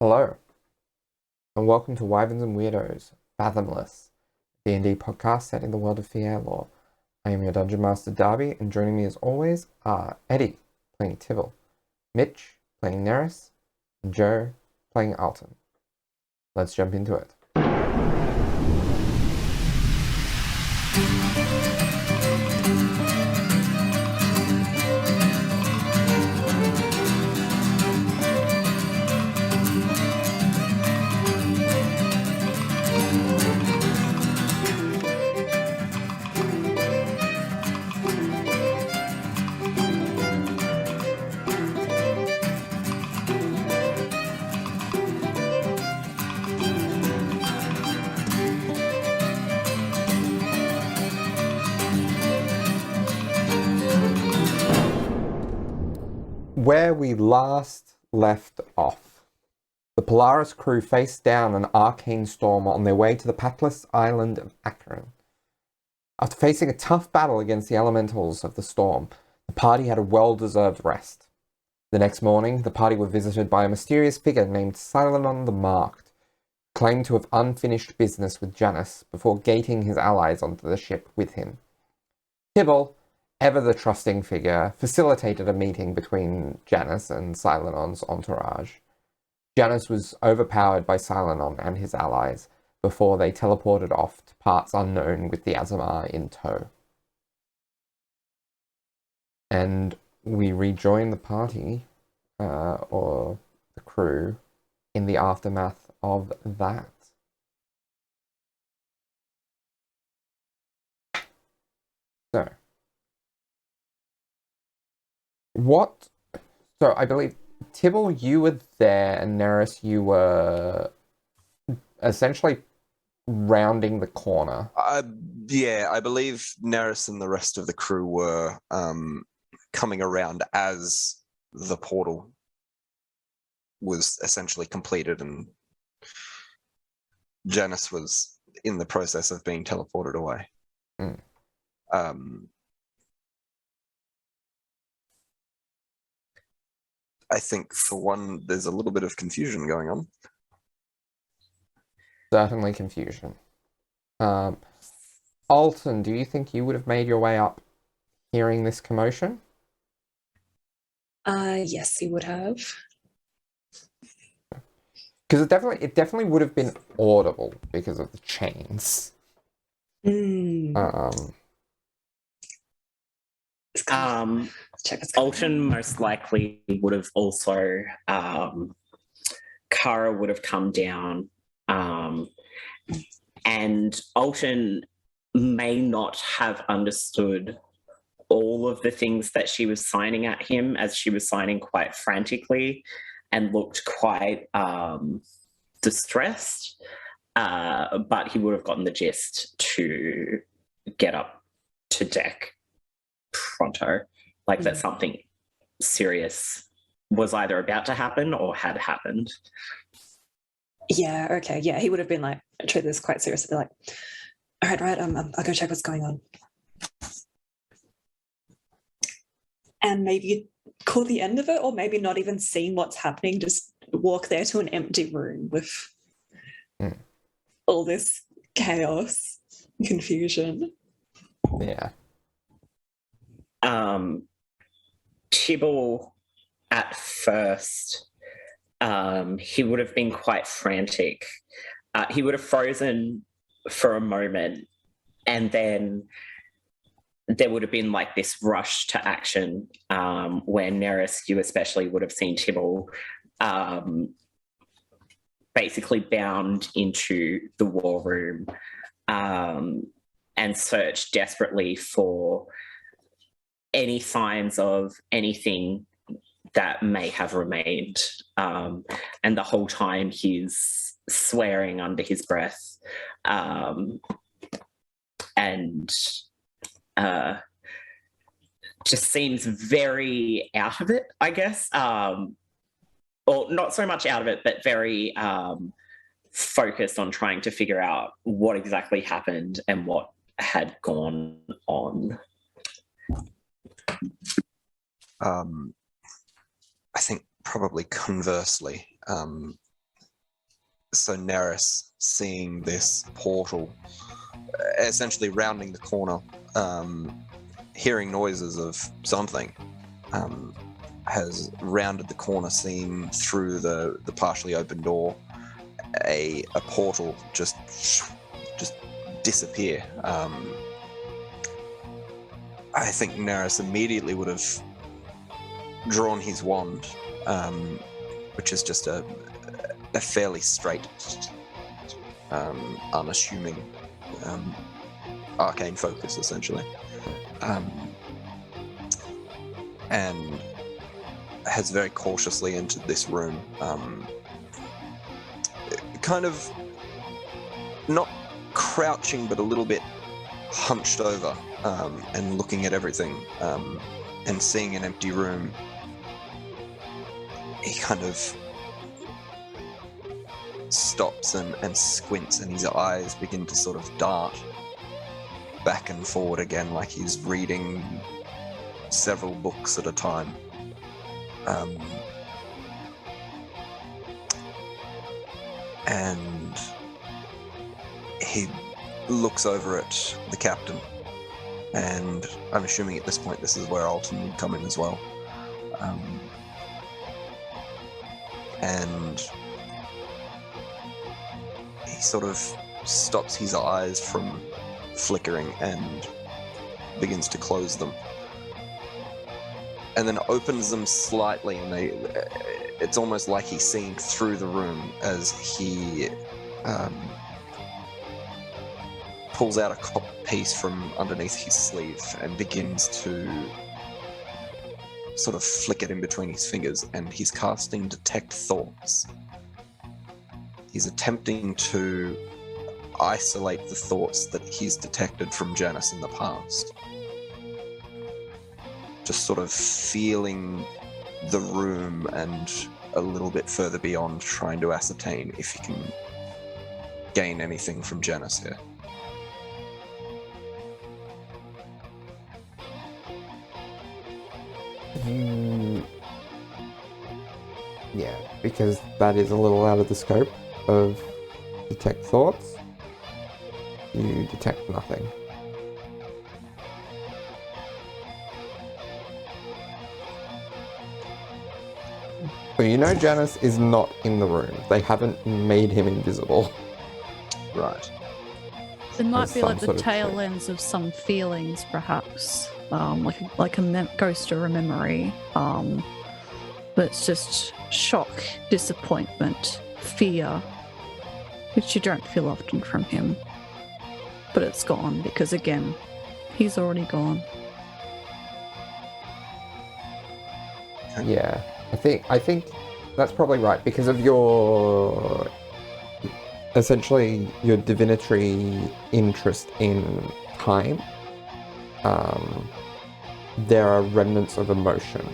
Hello, and welcome to Wyverns and Weirdos, Fathomless, D&D Podcast set in the World of Fierlor. I am your Dungeon Master Darby, and joining me as always are Eddie, playing Tibble, Mitch, playing Nerys, and Joe, playing Alton. Let's jump into it. Where we last left off, the Polaris crew faced down an arcane storm on their way to the pathless island of 𝘐𝘁𝘁. After facing a tough battle against the elementals of the storm, the party had a well-deserved rest. The next morning, the party were visited by a mysterious figure named 𝘠𝘠𝘠 the Marked, who claimed to have unfinished business with Janus before gating his allies onto the ship with him. Tibble, ever the trusting figure, facilitated a meeting between Janus and 𝘠𝘠𝘠's entourage. Janus was overpowered by 𝘠𝘠𝘠 and his allies before they teleported off to parts unknown with the 𝘬𝘭𝘠 in tow. And we rejoin the party, or the crew, in the aftermath of that. So, so I believe, Tibble, you were there, and Nerys, you were essentially rounding the corner. Yeah, I believe Nerys and the rest of the crew were coming around as the portal was essentially completed and Janus was in the process of being teleported away. I think, for one, there's a little bit of confusion going on. Certainly confusion. Alton, do you think you would have made your way up hearing this commotion? Yes, he would have. Because it definitely would have been audible because of the chains. Alton most likely would have also, Kara would have come down, and Alton may not have understood all of the things that she was signing at him, as she was signing quite frantically and looked quite distressed, but he would have gotten the gist to get up to deck pronto, like that something serious was either about to happen or had happened. Yeah, okay. Yeah, he would have been like, treat this quite seriously. Like, all right, I'll go check what's going on. And maybe call the end of it, or maybe not even seeing what's happening, just walk there to an empty room with all this chaos, confusion. Yeah. Tibble, at first, he would have been quite frantic. He would have frozen for a moment, and then there would have been like this rush to action, where Nerys, you especially, would have seen Tibble basically bound into the war room and search desperately for any signs of anything that may have remained. And the whole time he's swearing under his breath, and just seems very out of it, I guess. Or not so much out of it, but very focused on trying to figure out what exactly happened and what had gone on. I think probably conversely, So Nerys, seeing this portal, essentially rounding the corner, hearing noises of something, has rounded the corner, seeing through the partially open door a portal just disappear. I think Nerys immediately would have drawn his wand, which is just a fairly straight, unassuming arcane focus, essentially, and has very cautiously entered this room, kind of not crouching, but a little bit hunched over, and looking at everything, and seeing an empty room. He kind of stops and squints, and his eyes begin to sort of dart back and forward again, like he's reading several books at a time. And he looks over at the captain, and I'm assuming at this point this is where Alton would come in as well. And he sort of stops his eyes from flickering and begins to close them, and then opens them slightly, and it's almost like he's seeing through the room as he pulls out a copper piece from underneath his sleeve and begins to sort of flick it in between his fingers, and he's casting Detect Thoughts. He's attempting to isolate the thoughts that he's detected from Janice in the past. Just sort of feeling the room and a little bit further beyond, trying to ascertain if he can gain anything from Janice here. Yeah, because that is a little out of the scope of Detect Thoughts. You detect nothing. So you know Janice is not in the room. They haven't made him invisible. Right. It might be some like the sort of tail trick. ends of some feelings, perhaps, like a ghost or a memory. But it's just shock, disappointment, fear, which you don't feel often from him. But it's gone because, again, he's already gone. Yeah, I think that's probably right because of your essentially your divinatory interest in time. There are remnants of emotion,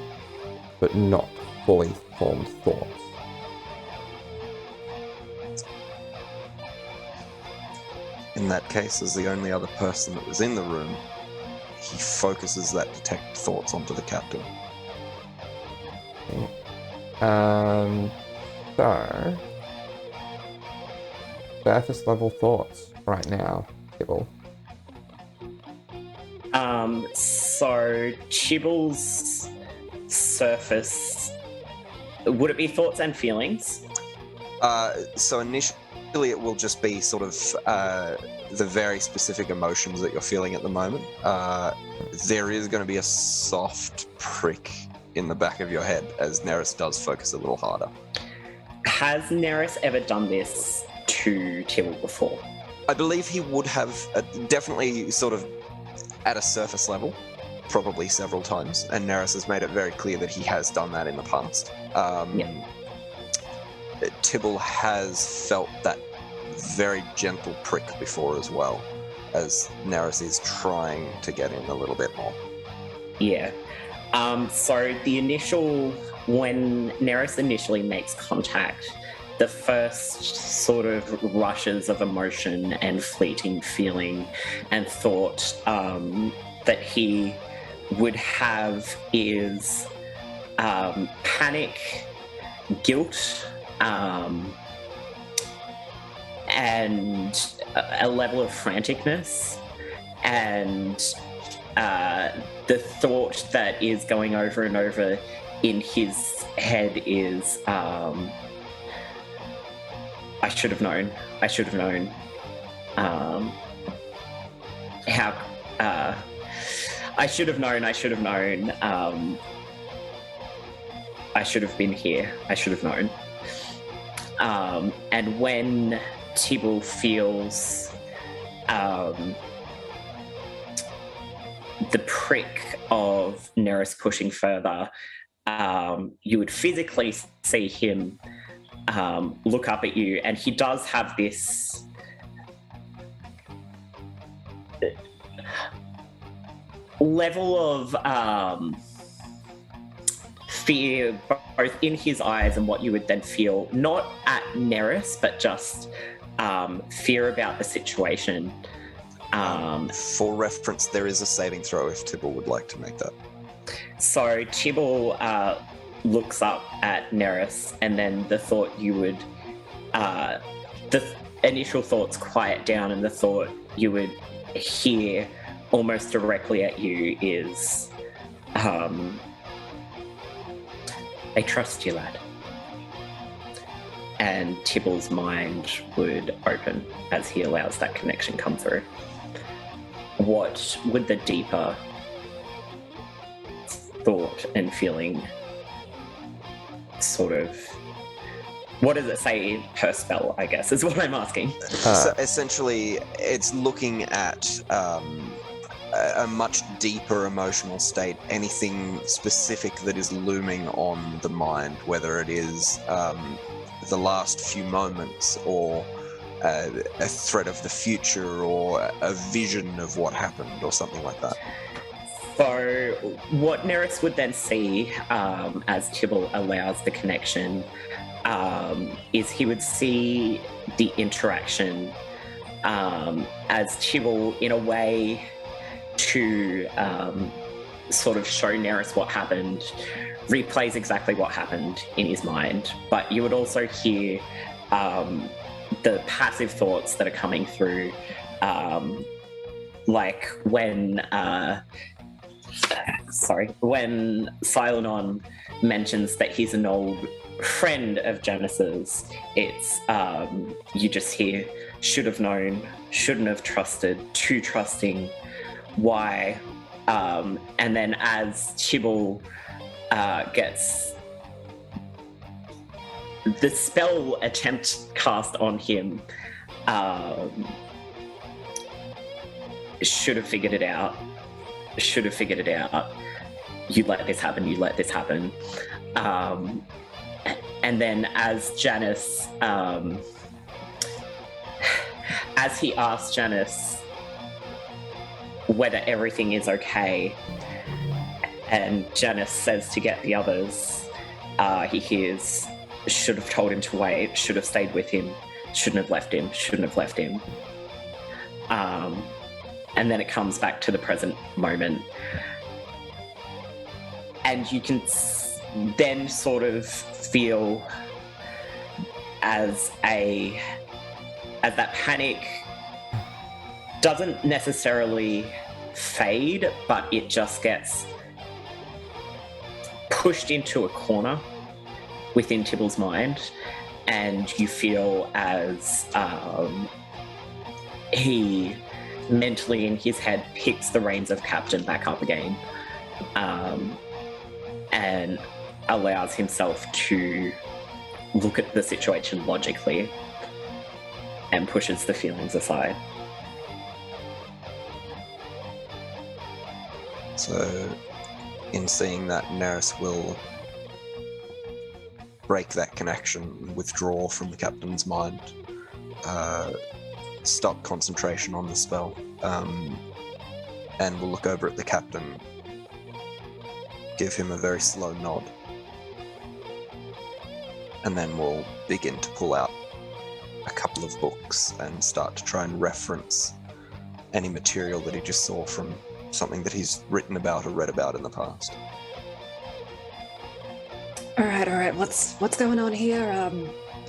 but not fully formed thoughts. In that case, as the only other person that was in the room, he focuses that Detect Thoughts onto the captain. Okay. So surface level thoughts right now, Tibble. So Tibble's surface, would it be thoughts and feelings? So initially it will just be sort of the very specific emotions that you're feeling at the moment. There is going to be a soft prick in the back of your head as Nerys does focus a little harder. Has Nerys ever done this to Tibble before? I believe he would have definitely sort of at a surface level, probably several times, and Nerys has made it very clear that he has done that in the past. Tibble has felt that very gentle prick before as well, as Nerys is trying to get in a little bit more. Yeah. So when Nerys initially makes contact, the first sort of rushes of emotion and fleeting feeling and thought that he would have is panic, guilt, and a level of franticness, and the thought that is going over and over in his head is, I should have known. I should have known. I should have known. I should have known. I should have been here. I should have known. And when Tibble feels the prick of Nerys pushing further, you would physically see him look up at you, and he does have this level of fear, both in his eyes and what you would then feel, not at Nerys, but just fear about the situation. For reference, there is a saving throw if Tibble would like to make that. So Tibble looks up at Nerys, and then the thought you would, the initial thoughts quiet down, and the thought you would hear almost directly at you is, I trust you, lad. And Tibble's mind would open as he allows that connection come through. What would the deeper thought and feeling sort of, what does it say per spell, I guess, is what I'm asking. So essentially, it's looking at a much deeper emotional state, anything specific that is looming on the mind, whether it is the last few moments, or a threat of the future, or a vision of what happened, or something like that. So what Nerys would then see as Tibble allows the connection is he would see the interaction as Tibble, in a way to sort of show Nerys what happened, replays exactly what happened in his mind. But you would also hear the passive thoughts that are coming through, like when 𝘬𝘠𝘭𝘪 mentions that he's an old friend of Janice's, it's you just hear should have known, shouldn't have trusted, too trusting, why? And then as Tibble gets the spell attempt cast on him, should have figured it out. Should have figured it out. You let this happen. You let this happen. And then as Janice, as he asks Janice whether everything is okay, and Janice says to get the others, he hears, should have told him to wait, should have stayed with him, shouldn't have left him, shouldn't have left him. And then it comes back to the present moment. And you can then sort of feel as that panic doesn't necessarily fade, but it just gets pushed into a corner within Tibble's mind, and you feel as he mentally in his head picks the reins of captain back up again, and allows himself to look at the situation logically and pushes the feelings aside. So, in seeing that, Nerys will break that connection, withdraw from the captain's mind, stop concentration on the spell, and will look over at the captain, give him a very slow nod, and then we'll begin to pull out a couple of books and start to try and reference any material that he just saw from something that he's written about or read about in the past. All right. What's going on here?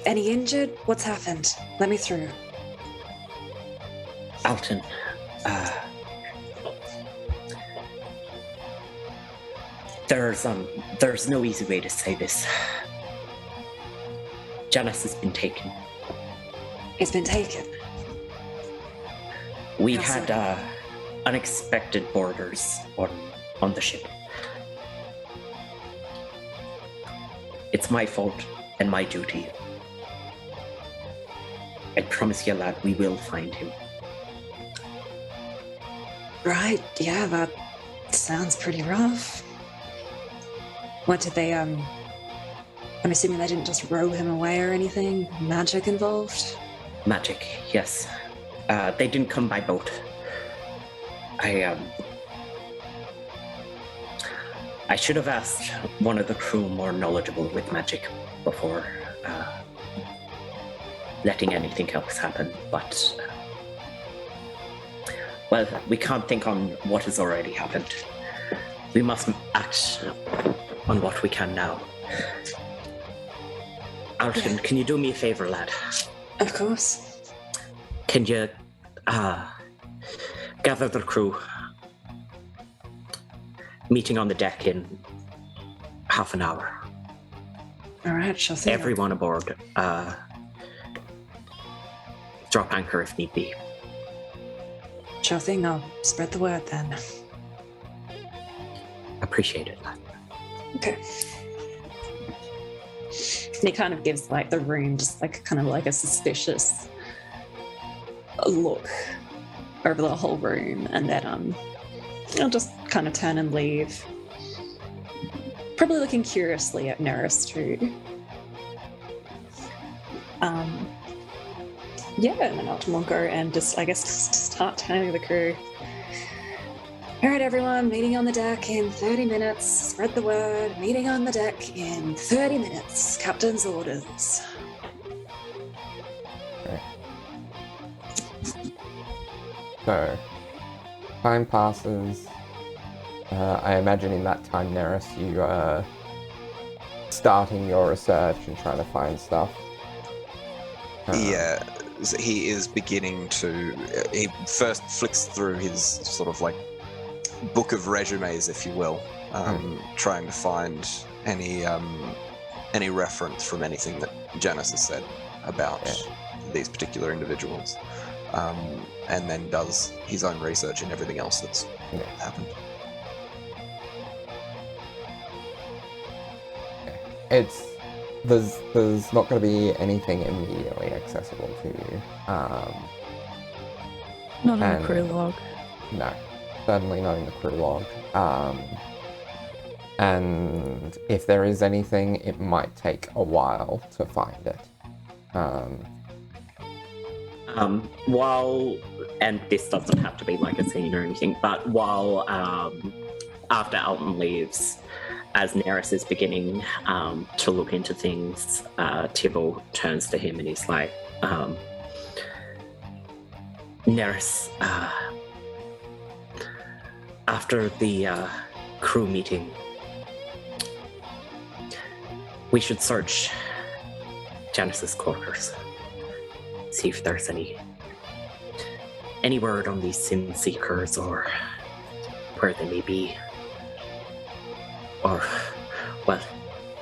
Any injured? What's happened? Let me through. Alton, there's no easy way to say this. Janice has been taken. It's been taken. We How had so? unexpected boarders on the ship. It's my fault and my duty. I promise you, lad, we will find him. Right, yeah, that sounds pretty rough. What did they, I'm assuming they didn't just row him away or anything? Magic involved? Magic, yes. They didn't come by boat. I should have asked one of the crew more knowledgeable with magic before letting anything else happen, but well, we can't think on what has already happened. We must act on what we can now. Alton, Yeah. can you do me a favor, lad? Of course. Can you gather the crew? Meeting on the deck in half an hour. All right, sure thing. Everyone aboard. Drop anchor if need be. Sure thing, I'll spread the word then. Appreciate it, lad. Okay. And he kind of gives like the room just like kind of like a suspicious look over the whole room, and then I'll just kind of turn and leave. Probably looking curiously at Nerys too. Yeah, and then Alton will go and just, I guess, just start telling the crew. All right, everyone, meeting on the deck in 30 minutes. Spread the word. Meeting on the deck in 30 minutes. Captain's orders. Okay. So, time passes. I imagine in that time, Nerys, you are starting your research and trying to find stuff. Yeah, he is beginning to. He first flicks through his sort of like book of resumes, if you will, trying to find any reference from anything that Janice has said about these particular individuals, and then does his own research and everything else that's happened. There's not going to be anything immediately accessible to you. Not in And- the crew log. No, certainly not in the crew log. And if there is anything, it might take a while to find it. While, and this doesn't have to be like a scene or anything, but while after Alton leaves, as Nerys is beginning to look into things, Tibble turns to him and he's like, Nerys, after the crew meeting, we should search Janice's quarters. See if there's any word on these sin seekers or where they may be. Or, well,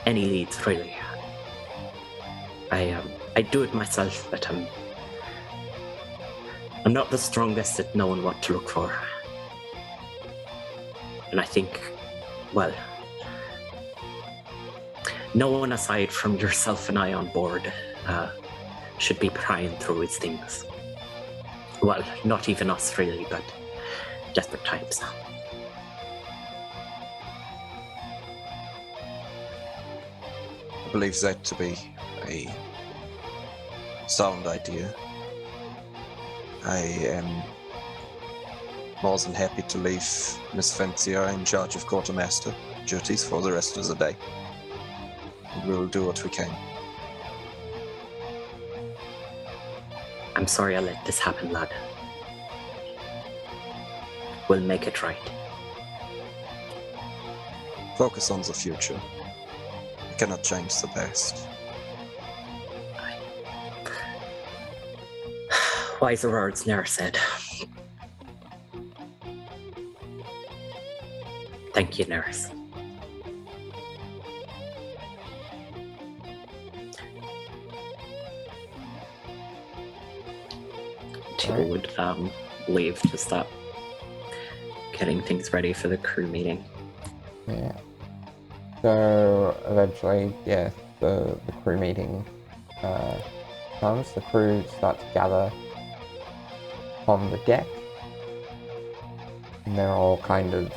any leads really. I do it myself, but I'm not the strongest at knowing what to look for. And I think, well, no one aside from yourself and I on board should be prying through his things. Well, not even us really, but desperate times. I believe that to be a sound idea. I am more than happy to leave Miss Fencia in charge of quartermaster duties for the rest of the day. And we will do what we can. I'm sorry I let this happen, lad. We'll make it right. Focus on the future. We cannot change the past. Wiser words never said. Thank you, Nerys. Tibble would leave to start getting things ready for the crew meeting. Yeah. So eventually, yeah, the crew meeting comes. The crew start to gather on the deck. And they're all kind of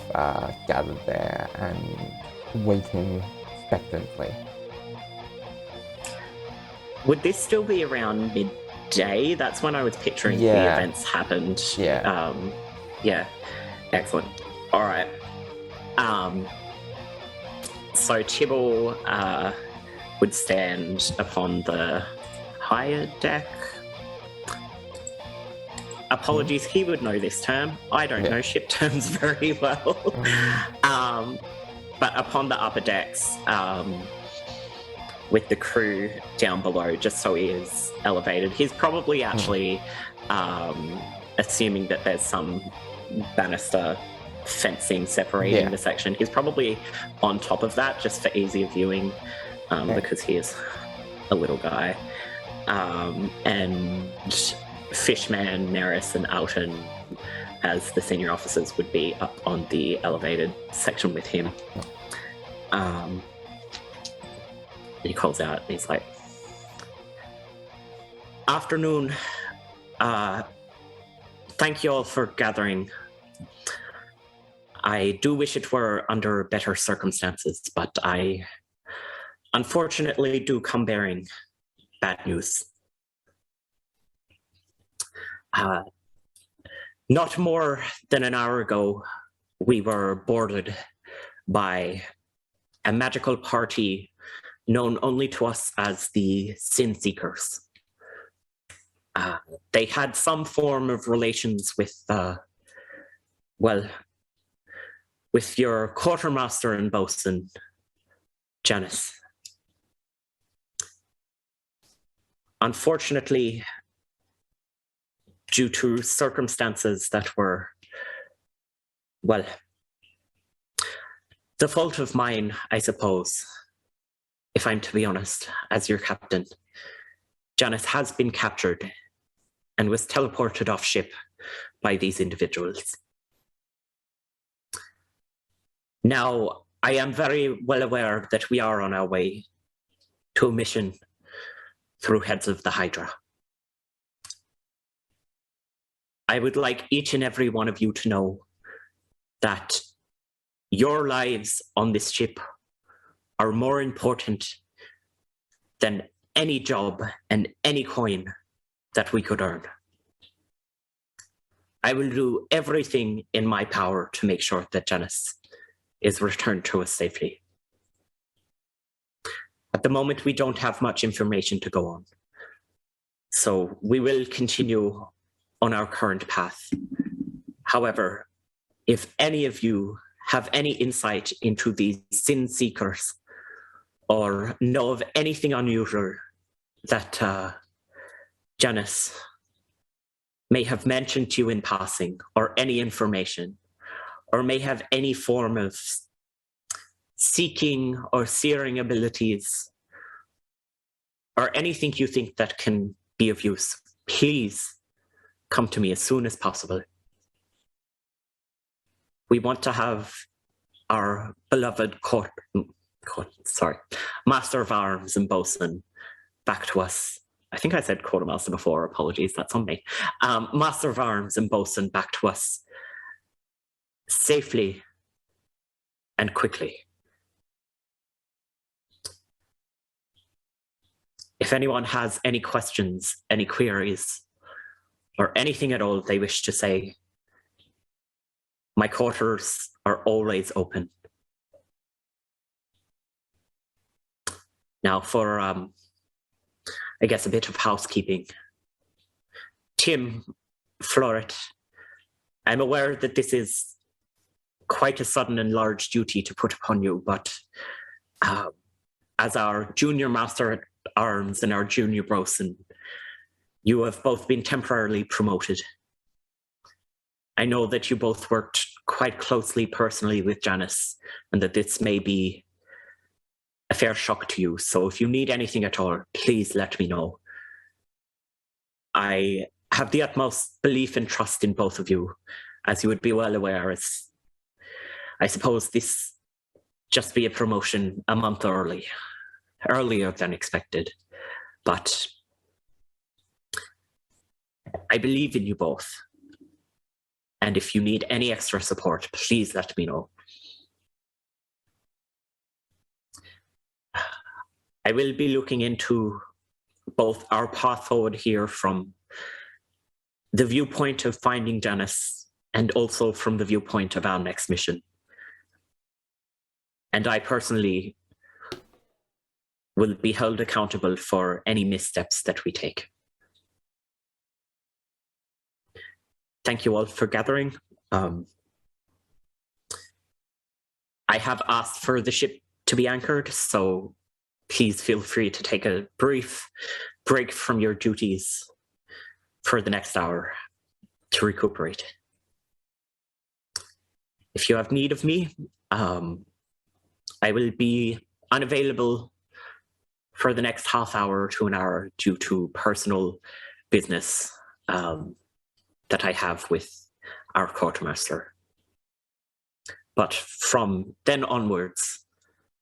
gathered there and waiting expectantly. Would this still be around midday? That's when I was picturing the events happened. Yeah. Yeah. Excellent. All right. So Tibble would stand upon the higher deck. Apologies, he would know this term. I don't know ship terms very well. But upon the upper decks, with the crew down below, just so he is elevated, he's probably actually assuming that there's some banister fencing separating the section. He's probably on top of that just for easier viewing, because he is a little guy. And Fishman, Nerys, and Alton, as the senior officers, would be up on the elevated section with him. He calls out, and he's like, "Afternoon. Thank you all for gathering. I do wish it were under better circumstances, but I unfortunately do come bearing bad news. Not more than an hour ago, we were boarded by a magical party known only to us as the Sin-Seekers. They had some form of relations with, with your quartermaster and boatswain, Janice. Unfortunately, due to circumstances that were, the fault of mine, I suppose, if I'm to be honest, as your captain, Janice has been captured and was teleported off ship by these individuals. Now, I am very well aware that we are on our way to a mission through Heads of the Hydra. I would like each and every one of you to know that your lives on this ship are more important than any job and any coin that we could earn. I will do everything in my power to make sure that Janice is returned to us safely. At the moment, we don't have much information to go on, so we will continue on our current path. However, if any of you have any insight into these Sin Seekers or know of anything unusual that Janice may have mentioned to you in passing, or any information, or may have any form of seeking or searing abilities, or anything you think that can be of use, please come to me as soon as possible. We want to have our beloved Master of Arms and Boatswain back to us. I think I said Quartermaster before, apologies, that's on me. Master of Arms and Boatswain back to us safely and quickly. If anyone has any questions, any queries, or anything at all they wish to say, my quarters are always open. Now for, I guess, a bit of housekeeping. Tim Floret, I'm aware that this is quite a sudden and large duty to put upon you, but as our junior Master-at-Arms and our junior boatswain, you have both been temporarily promoted. I know that you both worked quite closely personally with Janice, and that this may be a fair shock to you. So if you need anything at all, please let me know. I have the utmost belief and trust in both of you, as you would be well aware. As I suppose this just be a promotion a month earlier than expected. But I believe in you both. And if you need any extra support, please let me know. I will be looking into both our path forward here from the viewpoint of finding Janice and also from the viewpoint of our next mission. And I personally will be held accountable for any missteps that we take. Thank you all for gathering. I have asked for the ship to be anchored, so please feel free to take a brief break from your duties for the next hour to recuperate. If you have need of me, I will be unavailable for the next half hour to an hour due to personal business that I have with our quartermaster. But from then onwards,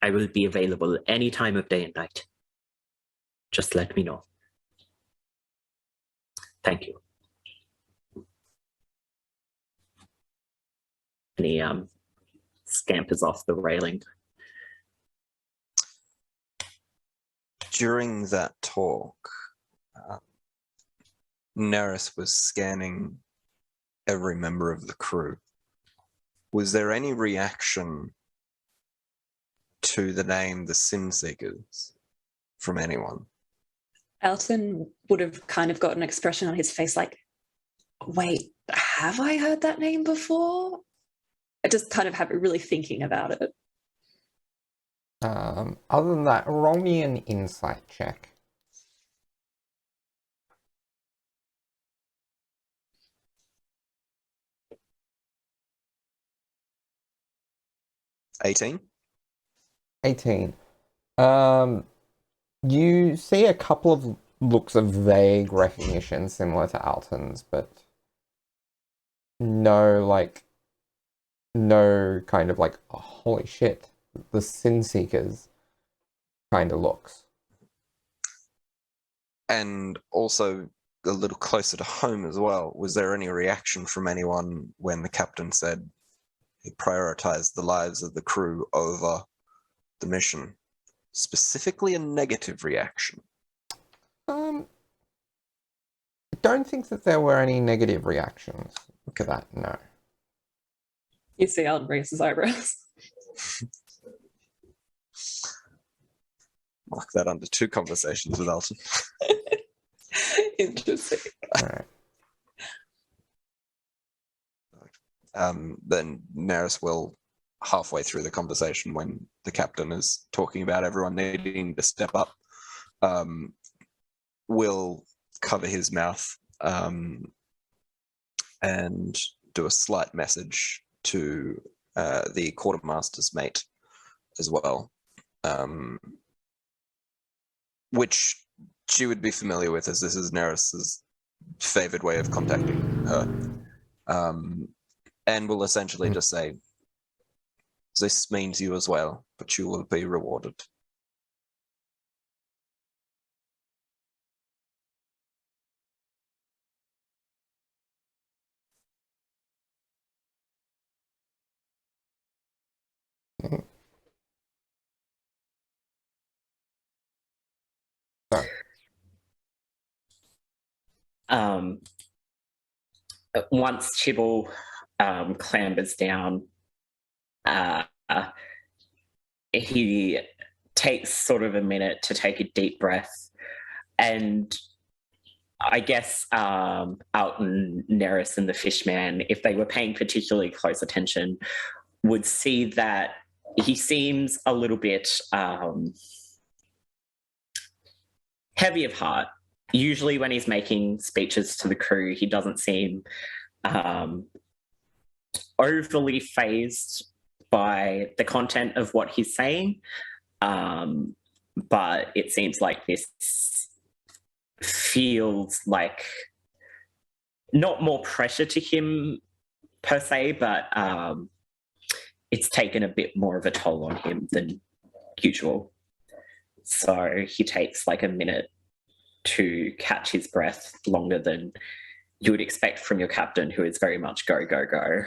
I will be available any time of day and night. Just let me know. Thank you. And he scampers off the railing. During that talk, Nerys was scanning every member of the crew. Was there any reaction to the name the Sin Seekers from anyone? Elton would have kind of got an expression on his face like, wait, have I heard that name before? I just kind of have it really thinking about it. Other than that, roll me an insight check. $18. 18. You see a couple of looks of vague recognition similar to Alton's, but no kind of like, oh, holy shit, the Sin Seekers kind of looks. And also a little closer to home as well, was there any reaction from anyone when the captain said he prioritized the lives of the crew over the mission? Specifically a negative reaction. I don't think that there were any negative reactions to that, no. You see Elton raise his eyebrows. Mark that under 2 conversations with Elton. Interesting. All right. Then Nerys will, halfway through the conversation when the captain is talking about everyone needing to step up, will cover his mouth and do a slight message to the quartermaster's mate as well, which she would be familiar with, as this is Nerys's favored way of contacting her, and will essentially just say, this means you as well, but you will be rewarded. Once Tibble clambers down, he takes sort of a minute to take a deep breath, and I guess Alton, Nerys, and the Fishman, if they were paying particularly close attention, would see that he seems a little bit heavy of heart. Usually when he's making speeches to the crew, he doesn't seem overly phased by the content of what he's saying, but it seems like this feels like not more pressure to him per se, but it's taken a bit more of a toll on him than usual. So he takes like a minute to catch his breath, longer than you would expect from your captain, who is very much go, go, go.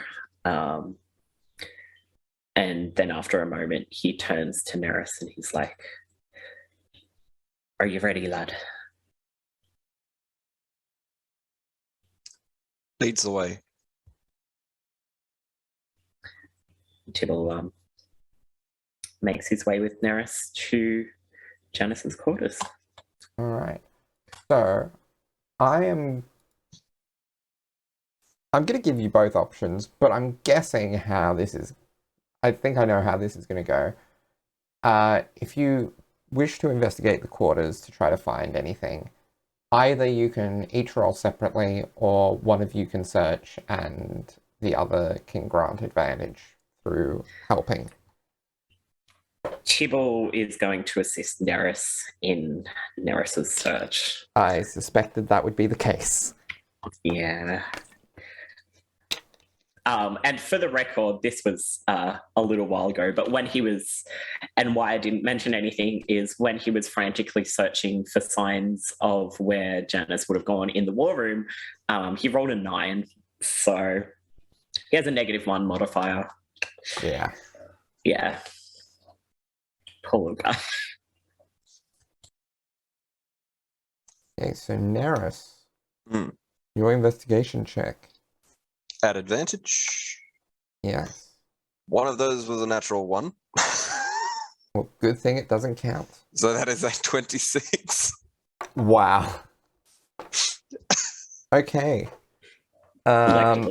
And then after a moment, he turns to Nerys and he's like, "Are you ready, lad?" Leads the way. Tibble makes his way with Nerys to Janice's quarters. All right. So, I'm going to give you both options, but I'm guessing how this is. I think I know how this is going to go. If you wish to investigate the quarters to try to find anything, either you can each roll separately, or one of you can search and the other can grant advantage through helping. Tibble is going to assist Nerys in Nerys's search. I suspected that would be the case. Yeah. And for the record, this was a little while ago, but when he was, and why I didn't mention anything is when he was frantically searching for signs of where Janice would have gone in the war room, he rolled a 9. So he has a -1 modifier. Yeah. Yeah. Poor guy. Okay, so Nerys, your investigation check. At advantage. Yes. One of those was a natural 1. Well, good thing it doesn't count. So that is a 26. Wow. Okay. Wow.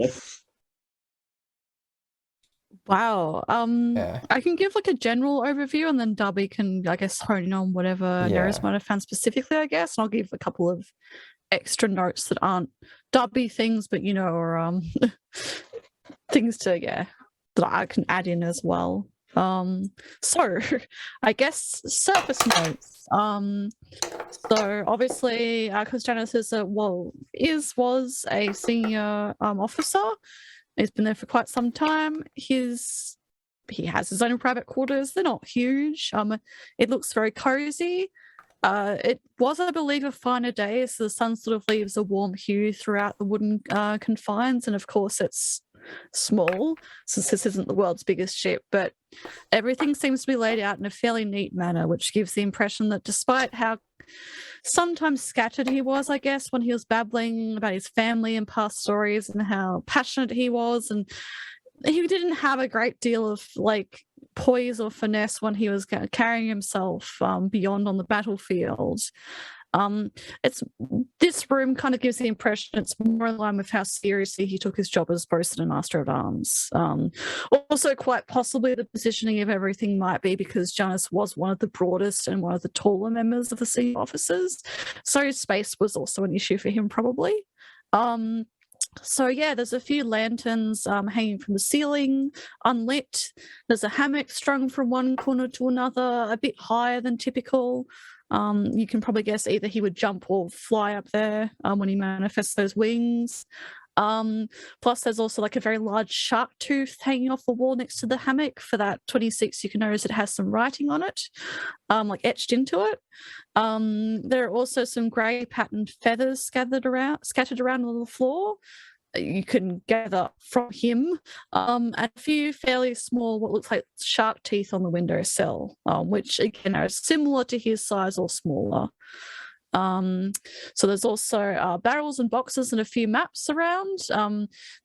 Yeah. I can give like a general overview, and then Darby can, I guess, hone in on whatever Nerys might have found specifically, I guess. And I'll give a couple of extra notes that aren't Darby things, but or things to that I can add in as well. So I guess surface notes. So obviously, because Janice is was a senior officer. He's been there for quite some time. He has his own private quarters. They're not huge. It looks very cozy. It was, I believe, a finer day, so the sun sort of leaves a warm hue throughout the wooden confines, and of course it's small, since this isn't the world's biggest ship, but everything seems to be laid out in a fairly neat manner, which gives the impression that despite how sometimes scattered he was, I guess, when he was babbling about his family and past stories and how passionate he was, and he didn't have a great deal of like poise or finesse when he was carrying himself beyond on the battlefield. This room kind of gives the impression it's more in line with how seriously he took his job as Boatswain and Master-at-Arms. Also, quite possibly the positioning of everything might be because Janice was one of the broadest and one of the taller members of the senior officers, so space was also an issue for him probably. So yeah, there's a few lanterns hanging from the ceiling, unlit. There's a hammock strung from one corner to another, a bit higher than typical. You can probably guess either he would jump or fly up there when he manifests those wings. Plus there's also like a very large shark tooth hanging off the wall next to the hammock. For that 26, you can notice it has some writing on it, like etched into it. There are also some grey patterned feathers scattered around on the floor. You can gather from him, and a few fairly small, what looks like shark teeth on the windowsill, which again are similar to his size or smaller. So there's also barrels and boxes and a few maps around.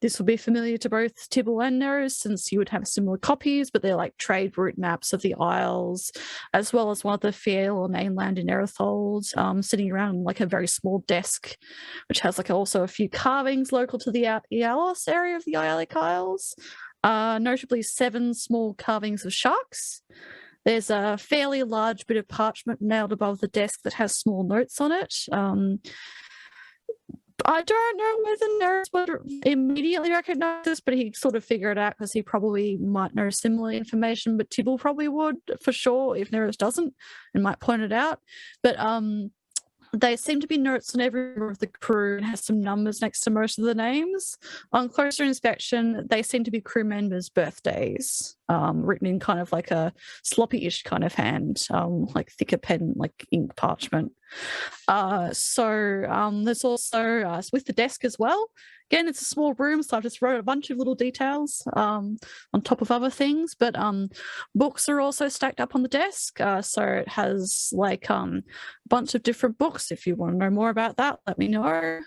This will be familiar to both Tibble and Nerys, since you would have similar copies, but they're like trade route maps of the Isles, as well as one of the Fierlor mainland in Erethold, sitting around like a very small desk, which has like also a few carvings local to the Ialos area of the Ialic Isles, notably 7 small carvings of sharks. There's a fairly large bit of parchment nailed above the desk that has small notes on it. I don't know whether Nerys would immediately recognize this, but he sort of figured it out because he probably might know similar information, but Tibble probably would for sure if Nerys doesn't and might point it out. But they seem to be notes on every member of the crew and has some numbers next to most of the names. On closer inspection, they seem to be crew members' birthdays, written in kind of like a sloppy-ish kind of hand, like thicker pen, like ink parchment. There's also with the desk as well. Again, it's a small room, so I just wrote a bunch of little details on top of other things. But books are also stacked up on the desk. So it has like a bunch of different books. If you want to know more about that, let me know. They're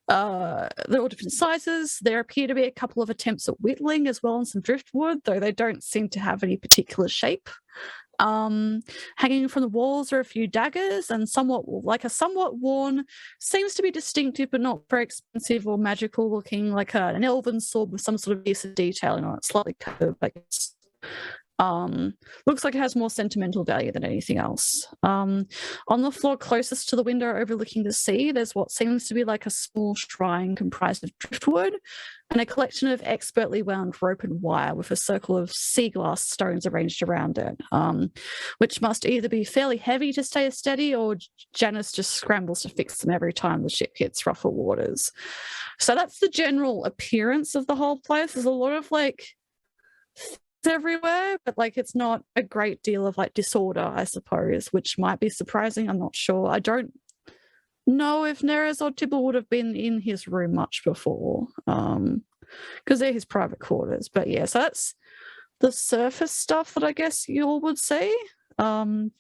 all different sizes. There appear to be a couple of attempts at whittling as well and some driftwood, though they don't seem to have any particular shape. Hanging from the walls are a few daggers and somewhat worn, seems to be distinctive but not very expensive or magical looking, like an elven sword with some sort of piece of detailing on it, slightly curved, I guess. Looks like it has more sentimental value than anything else. On the floor closest to the window overlooking the sea, there's what seems to be like a small shrine comprised of driftwood and a collection of expertly wound rope and wire with a circle of sea glass stones arranged around it, which must either be fairly heavy to stay steady or Janice just scrambles to fix them every time the ship hits rougher waters. So that's the general appearance of the whole place. There's a lot of like everywhere, but like it's not a great deal of like disorder, I suppose, which might be surprising. I'm not sure. I don't know if Nerys or Tibble would have been in his room much before, because they're his private quarters. But yeah, so that's the surface stuff that I guess you all would see. And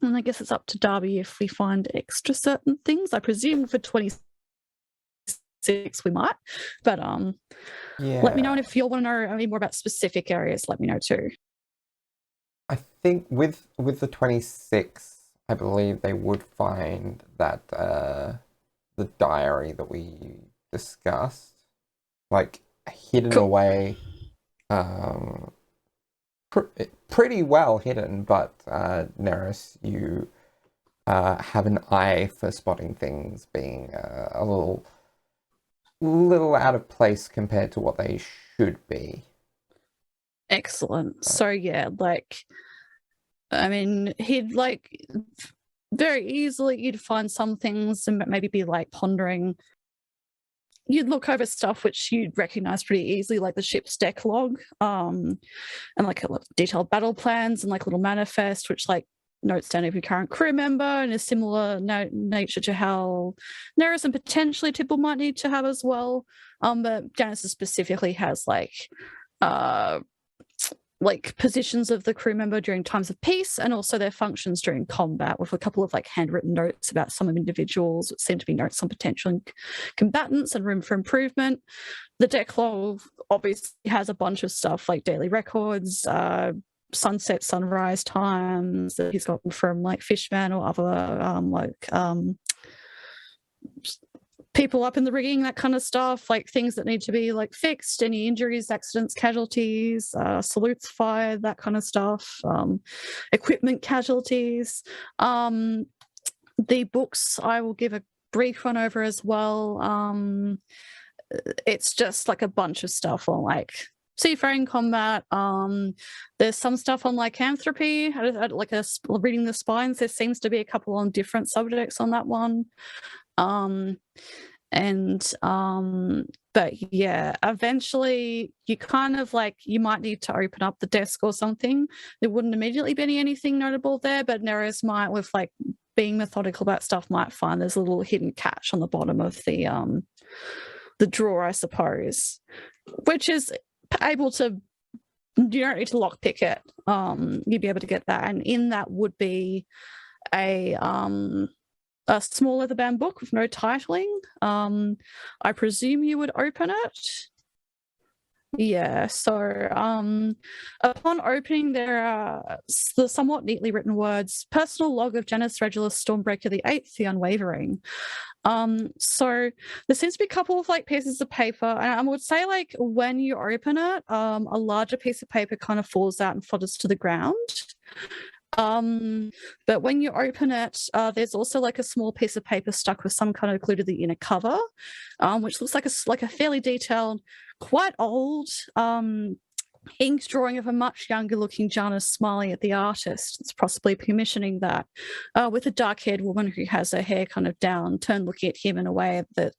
I guess it's up to Darby if we find extra certain things. I presume for 26 we might, but Yeah. let me know, and if you all want to know any more about specific areas, let me know too. I think with the 26, I believe they would find that the diary that we discussed, like hidden away, pretty well hidden. But Nerys, you have an eye for spotting things being a little out of place compared to what they should be. Excellent. So yeah, like, I mean, he'd like very easily, you'd find some things and maybe be like pondering. You'd look over stuff which you'd recognize pretty easily, like the ship's deck log, and like a detailed battle plans and like a little manifest, which like notes down every current crew member and a similar nature to how Nerys and potentially Tibble might need to have as well. But Janice specifically has like positions of the crew member during times of peace and also their functions during combat, with a couple of like handwritten notes about some of individuals that seem to be notes on potential combatants and room for improvement. The deck log obviously has a bunch of stuff like daily records, sunset, sunrise times that he's gotten from like Fishman or other people up in the rigging, that kind of stuff, like things that need to be like fixed, any injuries, accidents, casualties, salutes fired, that kind of stuff, equipment casualties. The books I will give a brief run over as well. It's just like a bunch of stuff on like seafaring combat. There's some stuff on lycanthropy, like reading the spines. There seems to be a couple on different subjects on that one. But yeah, eventually you kind of like, you might need to open up the desk or something. There wouldn't immediately be anything notable there, but Nerys might, with like being methodical about stuff, might find there's a little hidden catch on the bottom of the drawer, I suppose, which is able to, you don't need to lockpick it. You'd be able to get that, and in that would be a small leather-bound book with no titling. I presume you would open it. Yeah, so upon opening, there are the somewhat neatly written words, personal log of Janice Regulus Stormbreaker the 8th, the Unwavering. So there seems to be a couple of like pieces of paper, and I would say like when you open it, a larger piece of paper kind of falls out and flutters to the ground. But when you open it, there's also like a small piece of paper stuck with some kind of glue to the inner cover, which looks like a fairly detailed, quite old inked drawing of a much younger looking Janus smiling at the artist. It's possibly commissioning that, with a dark-haired woman who has her hair kind of down, turned looking at him in a way that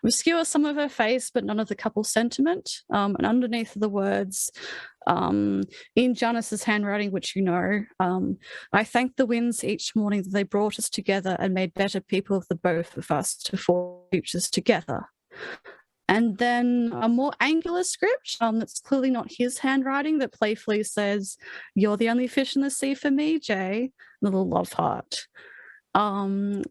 obscures some of her face but none of the couple's sentiment. And underneath the words, in Janus's handwriting, which you know, I thank the winds each morning that they brought us together and made better people of the both of us to forge futures together. And then a more angular script that's clearly not his handwriting that playfully says, "You're the only fish in the sea for me, Jay," little love heart. And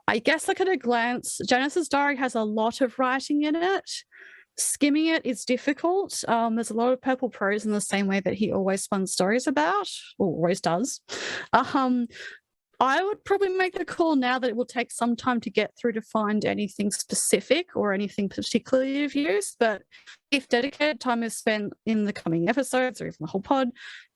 I guess like at a glance, Janus's diary has a lot of writing in it. Skimming it is difficult. There's a lot of purple prose in the same way that he always spun stories about, or always does. I would probably make the call now that it will take some time to get through to find anything specific or anything particularly of use. But if dedicated time is spent in the coming episodes or even the whole pod,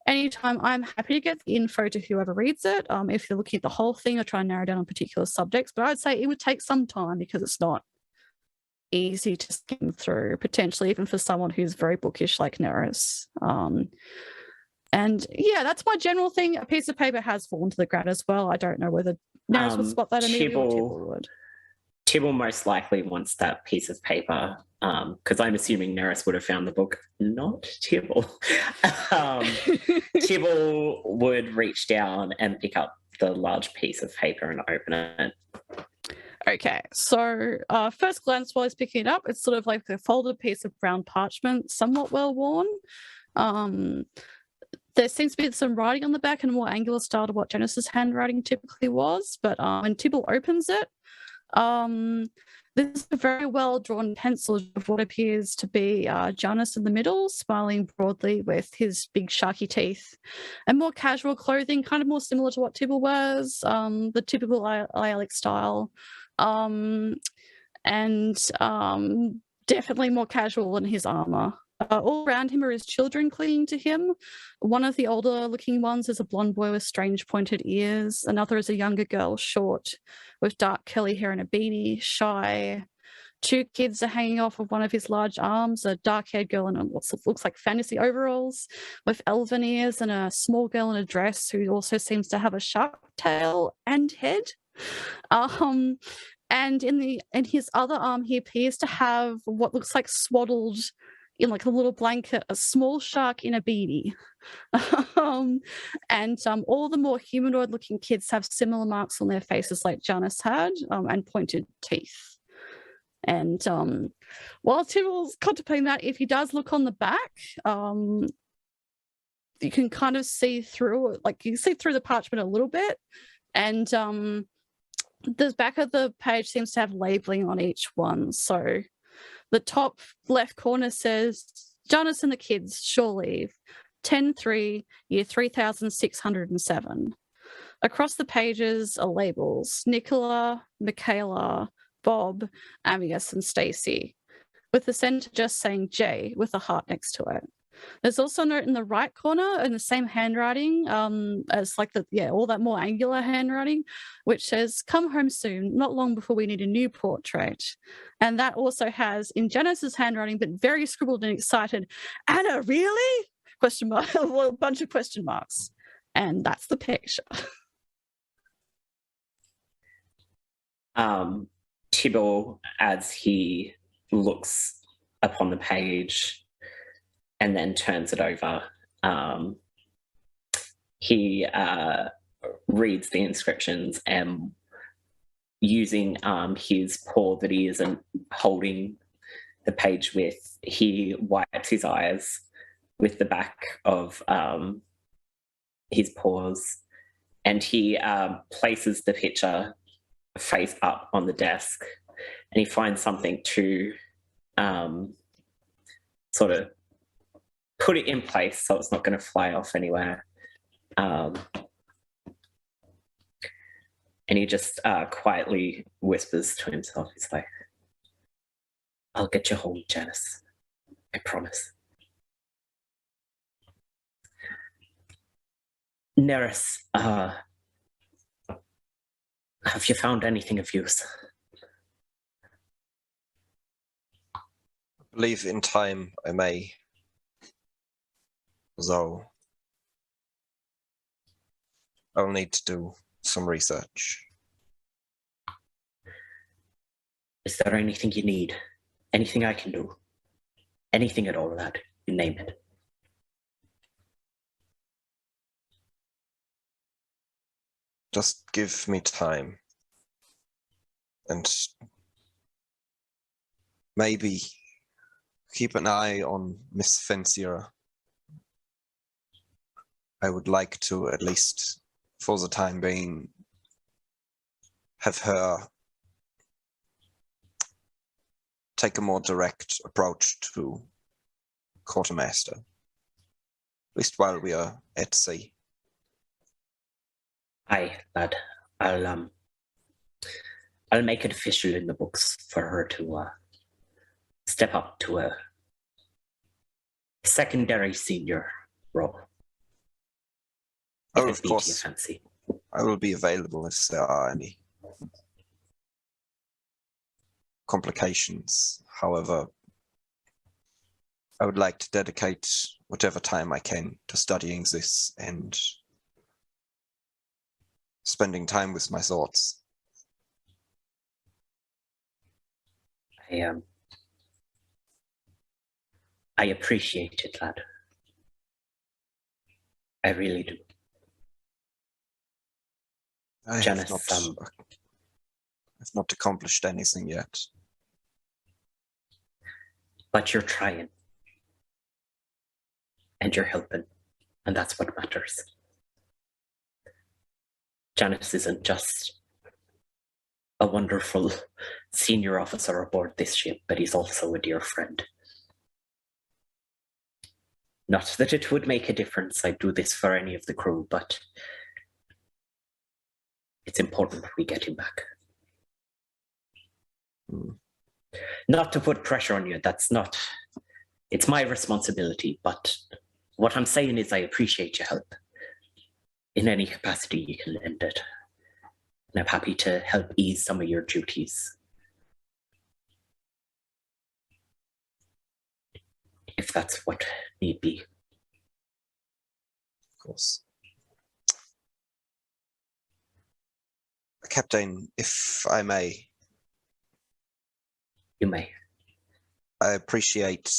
anytime, I'm happy to get the info to whoever reads it. If you're looking at the whole thing or try and narrow down on particular subjects, but I'd say it would take some time because it's not easy to skim through, potentially even for someone who's very bookish like Nerys. And yeah, that's my general thing. A piece of paper has fallen to the ground as well. I don't know whether Nerys would spot that immediately or Tibble would. Tibble most likely wants that piece of paper, because I'm assuming Nerys would have found the book, not Tibble. Tibble would reach down and pick up the large piece of paper and open it. Okay, so first glance while he's picking it up, it's sort of like a folded piece of brown parchment, somewhat well worn. There seems to be some writing on the back in a more angular style to what Janus's handwriting typically was, but when Tibble opens it, there's a very well-drawn pencil of what appears to be Janus in the middle, smiling broadly with his big sharky teeth, and more casual clothing, kind of more similar to what Tibble wears, the typical Ialic style, and definitely more casual than his armor. All around him are his children clinging to him. One of the older looking ones is a blonde boy with strange pointed ears. Another is a younger girl, short, with dark curly hair and a beanie, shy. Two kids are hanging off of one of his large arms, a dark-haired girl in what looks like fantasy overalls with elven ears, and a small girl in a dress who also seems to have a sharp tail and head. And in his other arm, he appears to have what looks like swaddled in like a little blanket, a small shark in a beanie. And all the more humanoid-looking kids have similar marks on their faces like Janus had, and pointed teeth. And while Tibble's contemplating that, if he does look on the back, you can kind of see through it, like you can see through the parchment a little bit. And the back of the page seems to have labeling on each one. So the top left corner says, Janus and the kids, shore leave, 10-3, year 3607. Across the pages are labels, Nicola, Michaela, Bob, Amius, and Stacy, with the center just saying J with a heart next to it. There's also a note in the right corner in the same handwriting as like all that more angular handwriting, which says, come home soon, not long before we need a new portrait. And that also has, in Janus's handwriting, but very scribbled and excited, Anna, really? Question mark, well, a bunch of question marks. And that's the picture. Tibble, as he looks upon the page and then turns it over, he reads the inscriptions, and using his paw that he isn't holding the page with, he wipes his eyes with the back of his paws, and he places the picture face up on the desk, and he finds something to sort of put it in place so it's not going to fly off anywhere. And he just quietly whispers to himself, he's like, I'll get you home, Janus. I promise. Nerys, have you found anything of use? I believe in time I may, though I'll need to do some research. Is there anything you need? Anything I can do? Anything at all, lad? You name it. Just give me time. And maybe keep an eye on Miss Fencier. I would like to, at least for the time being, have her take a more direct approach to Quartermaster, at least while we are at sea. Aye, lad. I'll make it official in the books for her to step up to a secondary senior role. Oh, If of it be to your course. fancy. I will be available if there are any complications. However, I would like to dedicate whatever time I can to studying this and spending time with my thoughts. I appreciate it, lad. I really do. I Janice, have not accomplished anything yet. But you're trying. And you're helping. And that's what matters. Janice isn't just a wonderful senior officer aboard this ship, but he's also a dear friend. Not that it would make a difference, I'd do this for any of the crew, but it's important we get him back. Not to put pressure on you, it's my responsibility, but what I'm saying is I appreciate your help. In any capacity you can lend it. And I'm happy to help ease some of your duties. If that's what need be. Of course. Captain, if I may. You may. I appreciate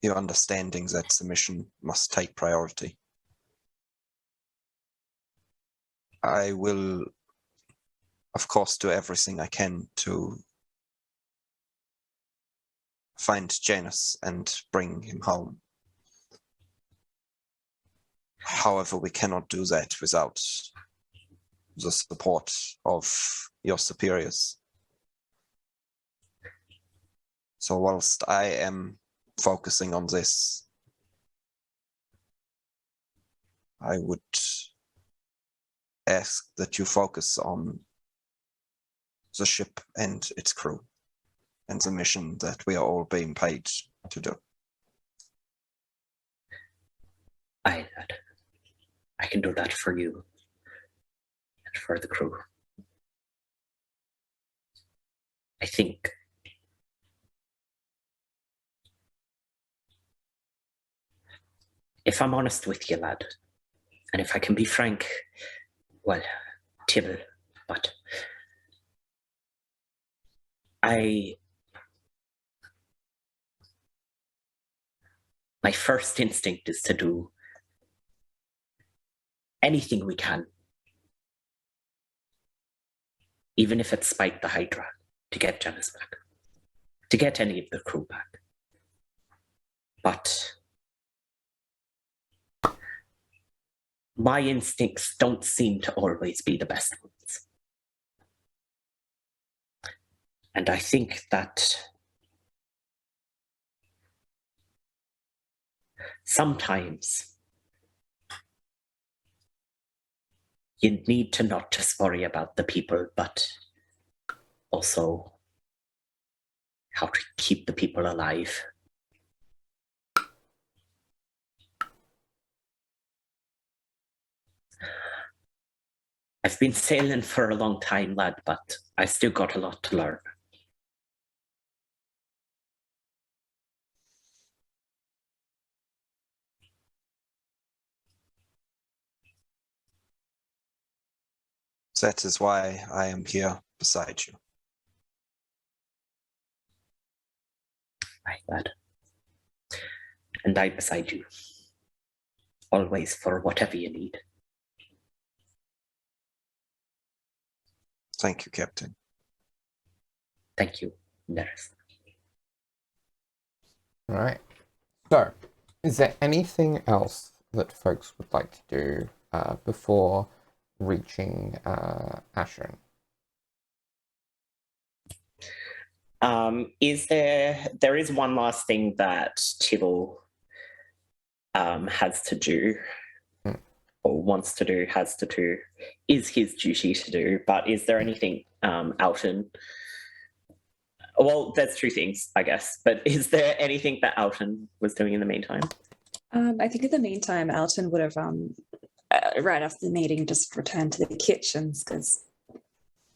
your understanding that the mission must take priority. I will, of course, do everything I can to find Janus and bring him home. However, we cannot do that without the support of your superiors. So whilst I am focusing on this, I would ask that you focus on the ship and its crew and the mission that we are all being paid to do. I can do that for you and for the crew. I think if I'm honest with you, lad, and if I can be frank, well, Tibble, but my first instinct is to do anything we can, even if it's spite the Hydra, to get Janus back, to get any of the crew back. But my instincts don't seem to always be the best ones. And I think that sometimes you need to not just worry about the people, but also how to keep the people alive. I've been sailing for a long time, lad, but I still got a lot to learn. That is why I am here beside you. Right, lad. And I beside you. Always for whatever you need. Thank you, Captain. Thank you, Nerys. All right. So, is there anything else that folks would like to do before reaching Asheron? There is one last thing that Tibble has to do, or wants to do, has to do, is his duty to do, but is there anything Alton... Well, there's two things, I guess, but is there anything that Alton was doing in the meantime? I think in the meantime, Alton would have, right after the meeting, just returned to the kitchens because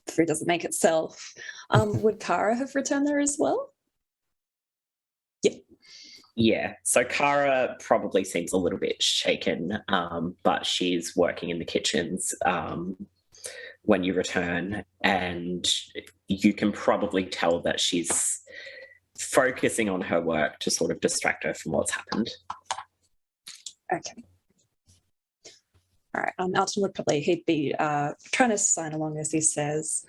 food doesn't make itself. Would Kara have returned there as well? Yeah. Yeah, so Kara probably seems a little bit shaken, but she's working in the kitchens when you return, and you can probably tell that she's focusing on her work to sort of distract her from what's happened. Okay. All right. Alton would probably, he'd be trying to sign along as he says.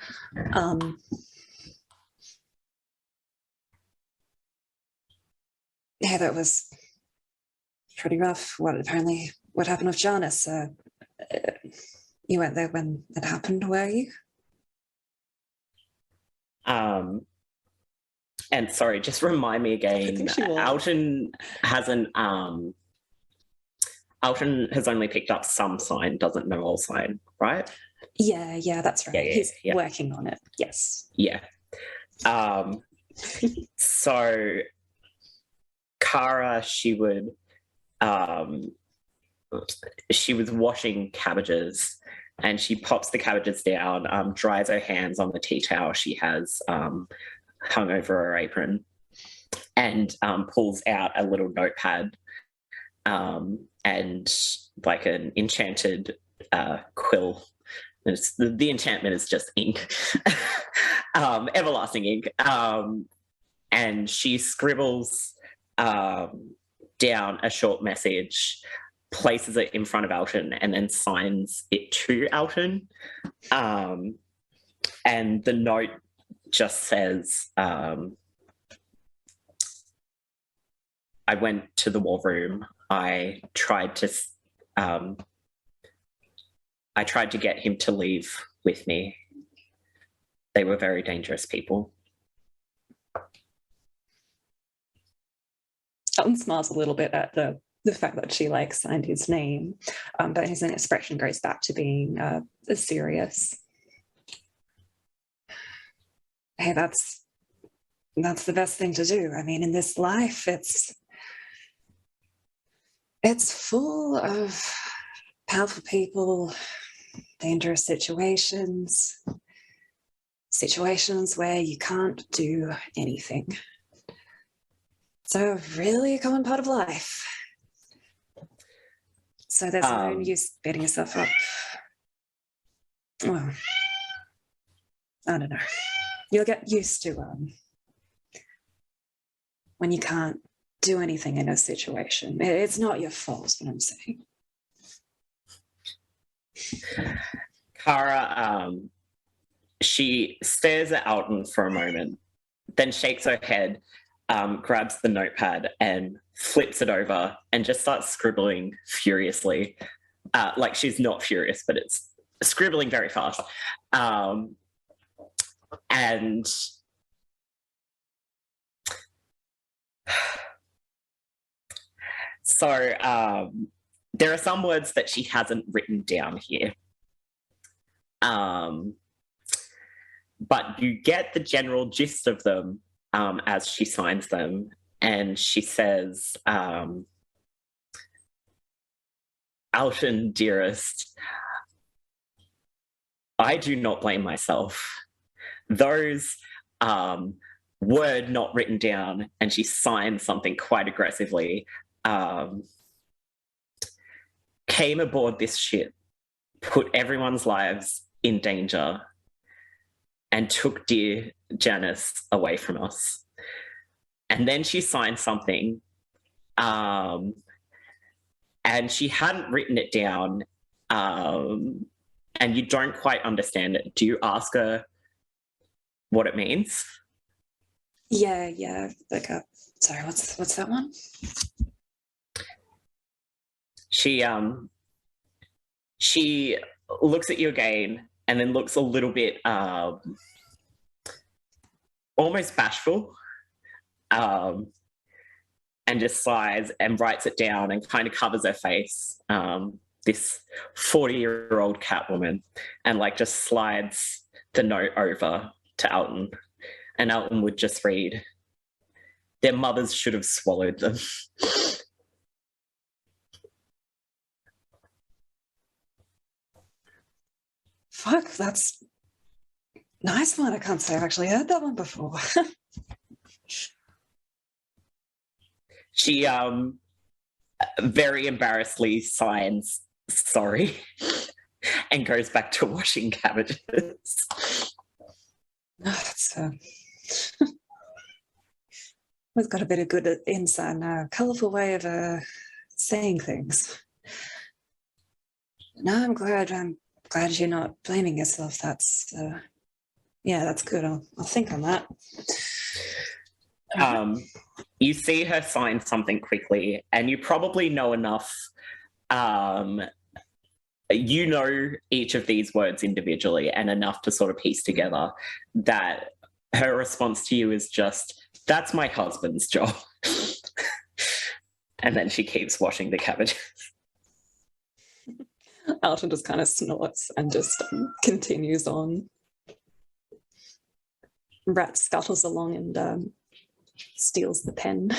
Yeah, that was pretty rough. What happened with Janice? You weren't there when it happened, were you? And sorry, just remind me again. Alton hasn't. Alton has only picked up some sign, doesn't know all sign, right? Yeah, that's right. He's yeah. working on it. Yes. Yeah. So Kara, she was washing cabbages, and she pops the cabbages down, dries her hands on the tea towel she has hung over her apron, and pulls out a little notepad and like an enchanted quill. The enchantment is just ink, everlasting ink, and she scribbles down a short message, places it in front of Alton, and then signs it to Alton. And the note just says, I went to the war room. I tried to get him to leave with me. They were very dangerous people. Alton smiles a little bit at the fact that she signed his name, but his expression goes back to being serious. Hey, that's the best thing to do. I mean, in this life, it's full of powerful people, dangerous situations where you can't do anything. It's a really common part of life. So there's no use beating yourself up. Well, I don't know. You'll get used to when you can't do anything in a situation. It's not your fault, is what I'm saying. Kara, she stares at Alton for a moment, then shakes her head, grabs the notepad and flips it over and just starts scribbling furiously. Like she's not furious, but it's scribbling very fast. And so there are some words that she hasn't written down here. But you get the general gist of them as she signs them. And she says, Alton, dearest, I do not blame myself. Those were not written down, and she signed something quite aggressively. Came aboard this ship, put everyone's lives in danger, and took dear Janice away from us. And then she signed something, and she hadn't written it down, and you don't quite understand it. Do you ask her what it means? Yeah. Like, sorry, what's that one? She looks at you again, and then looks a little bit almost bashful, and just sighs and writes it down and kind of covers her face. This 40-year-old Catwoman, and like just slides the note over to Elton, and Elton would just read, "Their mothers should have swallowed them." Fuck, that's nice one. I can't say I've actually heard that one before. She very embarrassedly signs sorry and goes back to washing cabbages. That's we've got a bit of good insight now. Colourful way of saying things. No, I'm glad you're not blaming yourself. That's that's good. I'll think on that. You see her sign something quickly, and you probably know enough. You know each of these words individually, and enough to sort of piece together that her response to you is just, "That's my husband's job." And then she keeps washing the cabbages. Alton just kind of snorts and just continues on. Rat scuttles along and steals the pen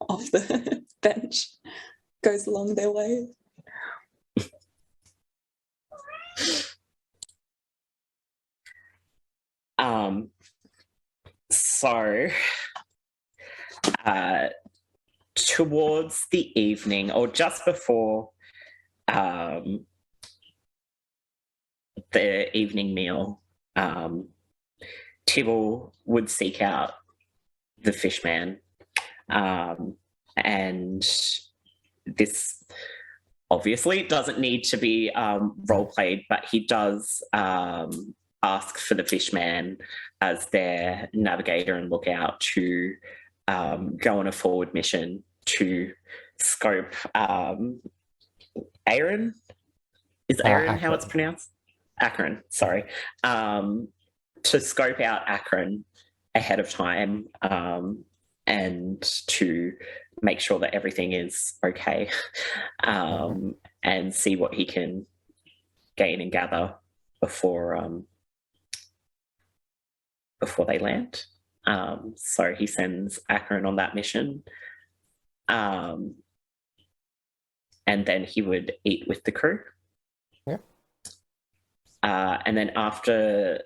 off the bench, goes along their way. So towards the evening, or just before the evening meal, Tibble would seek out the fishman, and this obviously doesn't need to be role played, but he does ask for the fishman as their navigator and lookout to go on a forward mission to scope Aaron. Is Aaron how it's pronounced? Akron, sorry. To scope out Akron ahead of time, and to make sure that everything is okay, and see what he can gain and gather before they land. So he sends Akron on that mission, and then he would eat with the crew. Yeah. And then after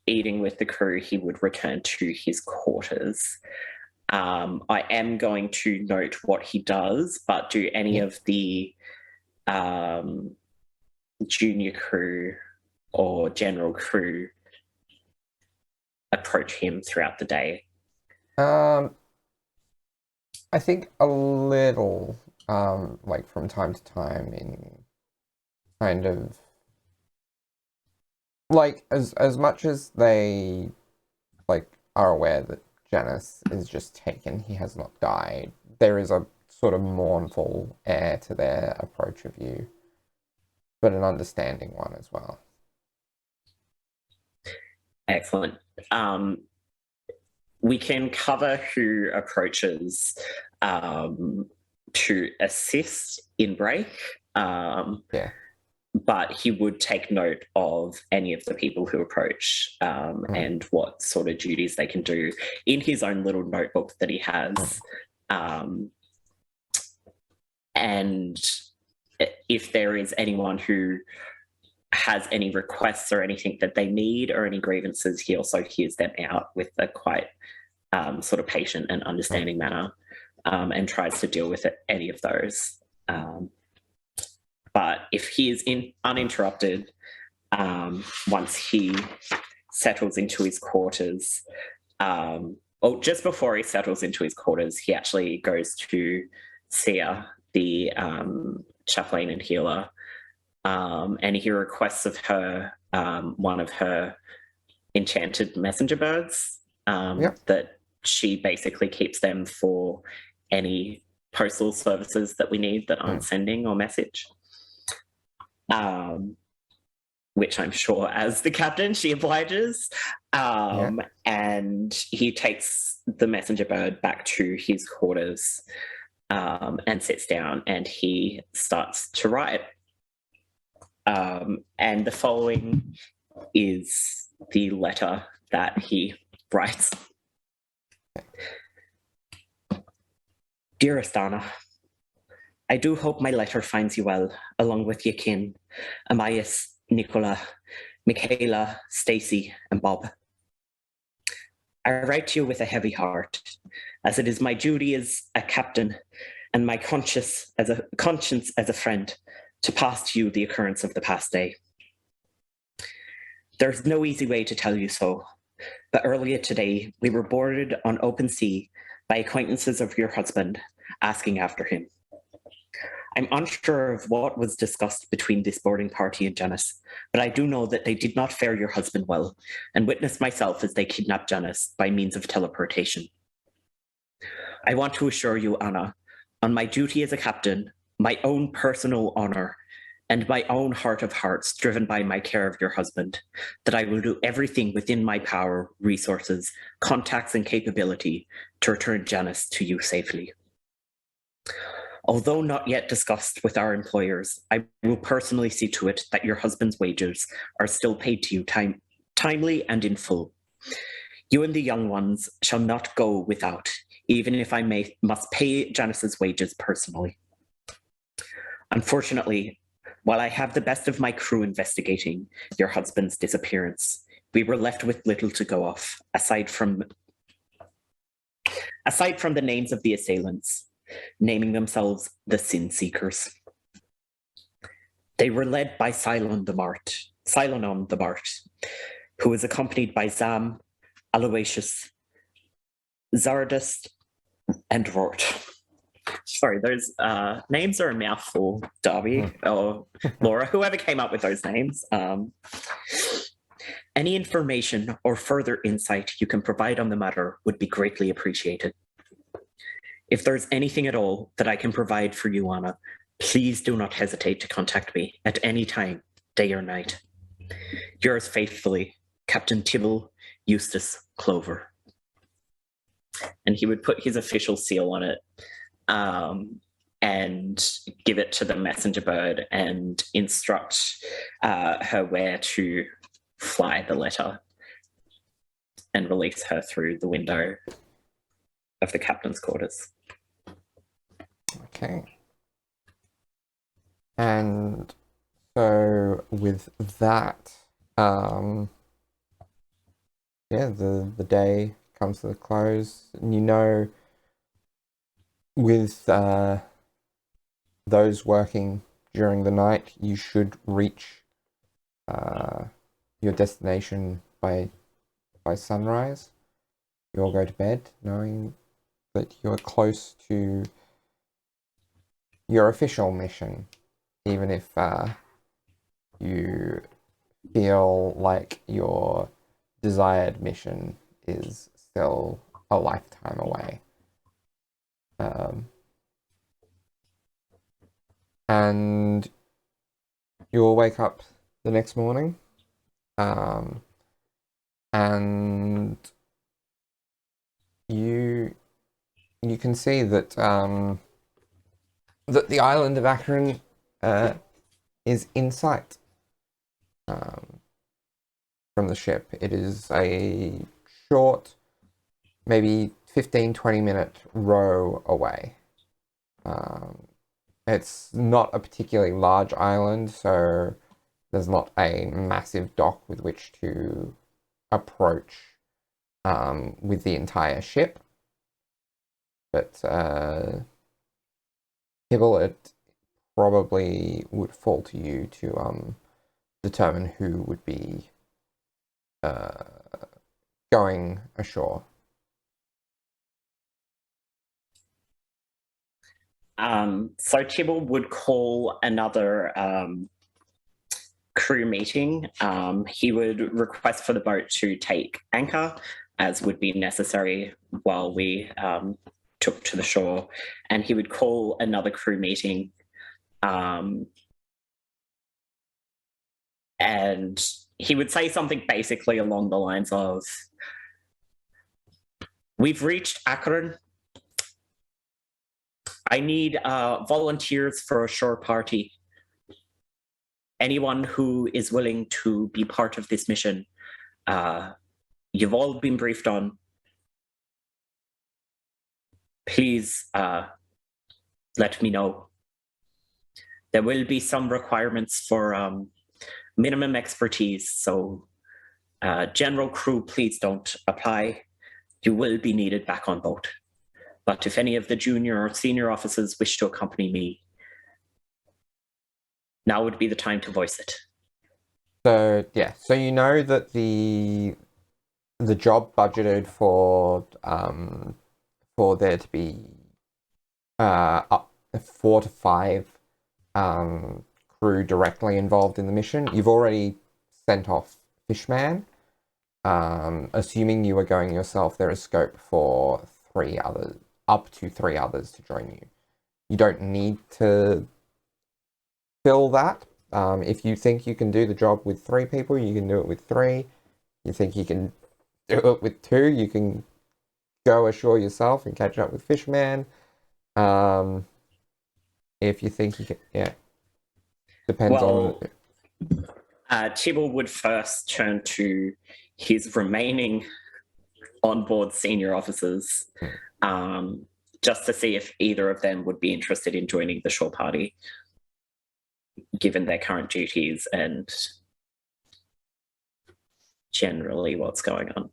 eating with the crew, he would return to his quarters. I am going to note what he does, but do any of the junior crew or general crew approach him throughout the day? I think a little, like from time to time, in kind of like as much as they like are aware that Janice is just taken, he has not died, there is a sort of mournful air to their approach of you, but an understanding one as well. Excellent. We can cover who approaches to assist in break. Yeah. But he would take note of any of the people who approach, and what sort of duties they can do in his own little notebook that he has. And if there is anyone who has any requests or anything that they need or any grievances, he also hears them out with a quite sort of patient and understanding manner, and tries to deal with any of those. But if he is uninterrupted, once he settles into his quarters, or just before he settles into his quarters, he actually goes to 𝘬𝘭𝘭𝘪𝘤, the chaplain and healer, and he requests of her one of her enchanted messenger birds, that she basically keeps them for any postal services that we need that aren't sending or message. Which I'm sure, as the captain, she obliges. And he takes the messenger bird back to his quarters, and sits down, and he starts to write. And the following is the letter that he writes. Dearest Anna, I do hope my letter finds you well, along with your kin, Amias, Nicola, Michaela, Stacy, and Bob. I write to you with a heavy heart, as it is my duty as a captain and my conscience as a friend to pass to you the occurrence of the past day. There's no easy way to tell you so, but earlier today we were boarded on open sea by acquaintances of your husband, asking after him. I'm unsure of what was discussed between this boarding party and Janice, but I do know that they did not fare your husband well, and witnessed myself as they kidnapped Janice by means of teleportation. I want to assure you, Anna, on my duty as a captain, my own personal honor, and my own heart of hearts driven by my care of your husband, that I will do everything within my power, resources, contacts, and capability to return Janice to you safely. Although not yet discussed with our employers, I will personally see to it that your husband's wages are still paid to you timely and in full. You and the young ones shall not go without, even if I must pay Janice's wages personally. Unfortunately, while I have the best of my crew investigating your husband's disappearance, we were left with little to go off, aside from the names of the assailants, naming themselves the Sin Seekers. They were led by Cylon the Mart, who was accompanied by Zam, Aloysius, Zardust, and 𝘬𝘠. Sorry, those names are a mouthful, Darby or Laura, whoever came up with those names. Any information or further insight you can provide on the matter would be greatly appreciated. If there's anything at all that I can provide for you, Anna, please do not hesitate to contact me at any time, day or night. Yours faithfully, Captain Tibble Eustace Clover. And he would put his official seal on it, and give it to the messenger bird and instruct her where to fly the letter and release her through the window of the captain's quarters. Okay. And so with that, the day comes to the close, and you know, with those working during the night, you should reach your destination by sunrise. You all go to bed knowing that you're close to your official mission, even if you feel like your desired mission is still a lifetime away. And you'll wake up the next morning, and you can see that that the island of Akron is in sight from the ship. It is a short, maybe 15-20 minute row away. It's not a particularly large island, so There's not a massive dock with which to approach with the entire ship. But Tibble, it probably would fall to you to determine who would be going ashore. So Tibble would call another crew meeting. He would request for the boat to take anchor, as would be necessary while we took to the shore, and he would call another crew meeting, and he would say something basically along the lines of, "We've reached Akron. I need volunteers for a shore party. Anyone who is willing to be part of this mission. You've all been briefed on. Please let me know. There will be some requirements for minimum expertise, so general crew, please don't apply. You will be needed back on boat. But if any of the junior or senior officers wish to accompany me, now would be the time to voice it." So yeah, so you know that the job budgeted for there to be up 4 to 5 crew directly involved in the mission. You've already sent off Fishman. Assuming you were going yourself, there is scope for up to 3 others to join you. You don't need to fill that. If you think you can do the job with 3 people, you can do it with 3. You think you can do it with 2, you can go ashore yourself and catch up with Fishman. If you think you can, yeah. Depends on... Tibble would first turn to his remaining onboard senior officers, just to see if either of them would be interested in joining the shore party, given their current duties and generally what's going on.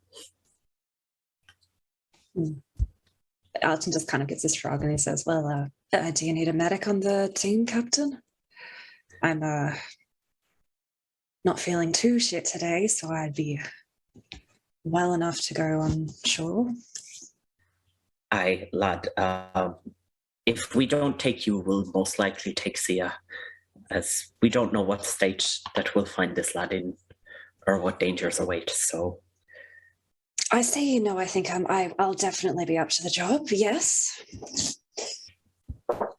Alton just kind of gets a shrug and he says, "Well, do you need a medic on the team, Captain? I'm not feeling too shit today, so I'd be well enough to go on shore." Aye, lad. If we don't take you, we'll most likely take Sia, as we don't know what state that we'll find this lad in or what dangers await, so... I say, I think I'll definitely be up to the job, yes.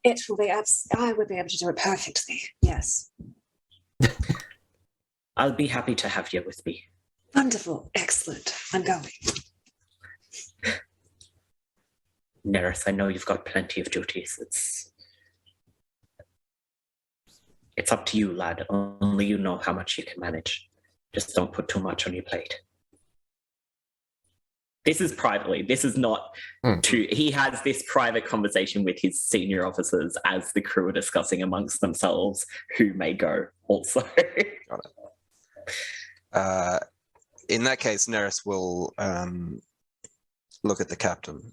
It will be, I would be able to do it perfectly, yes. I'll be happy to have you with me. Wonderful, excellent, I'm going. Nerys, I know you've got plenty of duties. It's up to you, lad. Only you know how much you can manage. Just don't put too much on your plate. This is privately. This is not he has this private conversation with his senior officers as the crew are discussing amongst themselves who may go also. Got it. In that case, Nerys will look at the captain.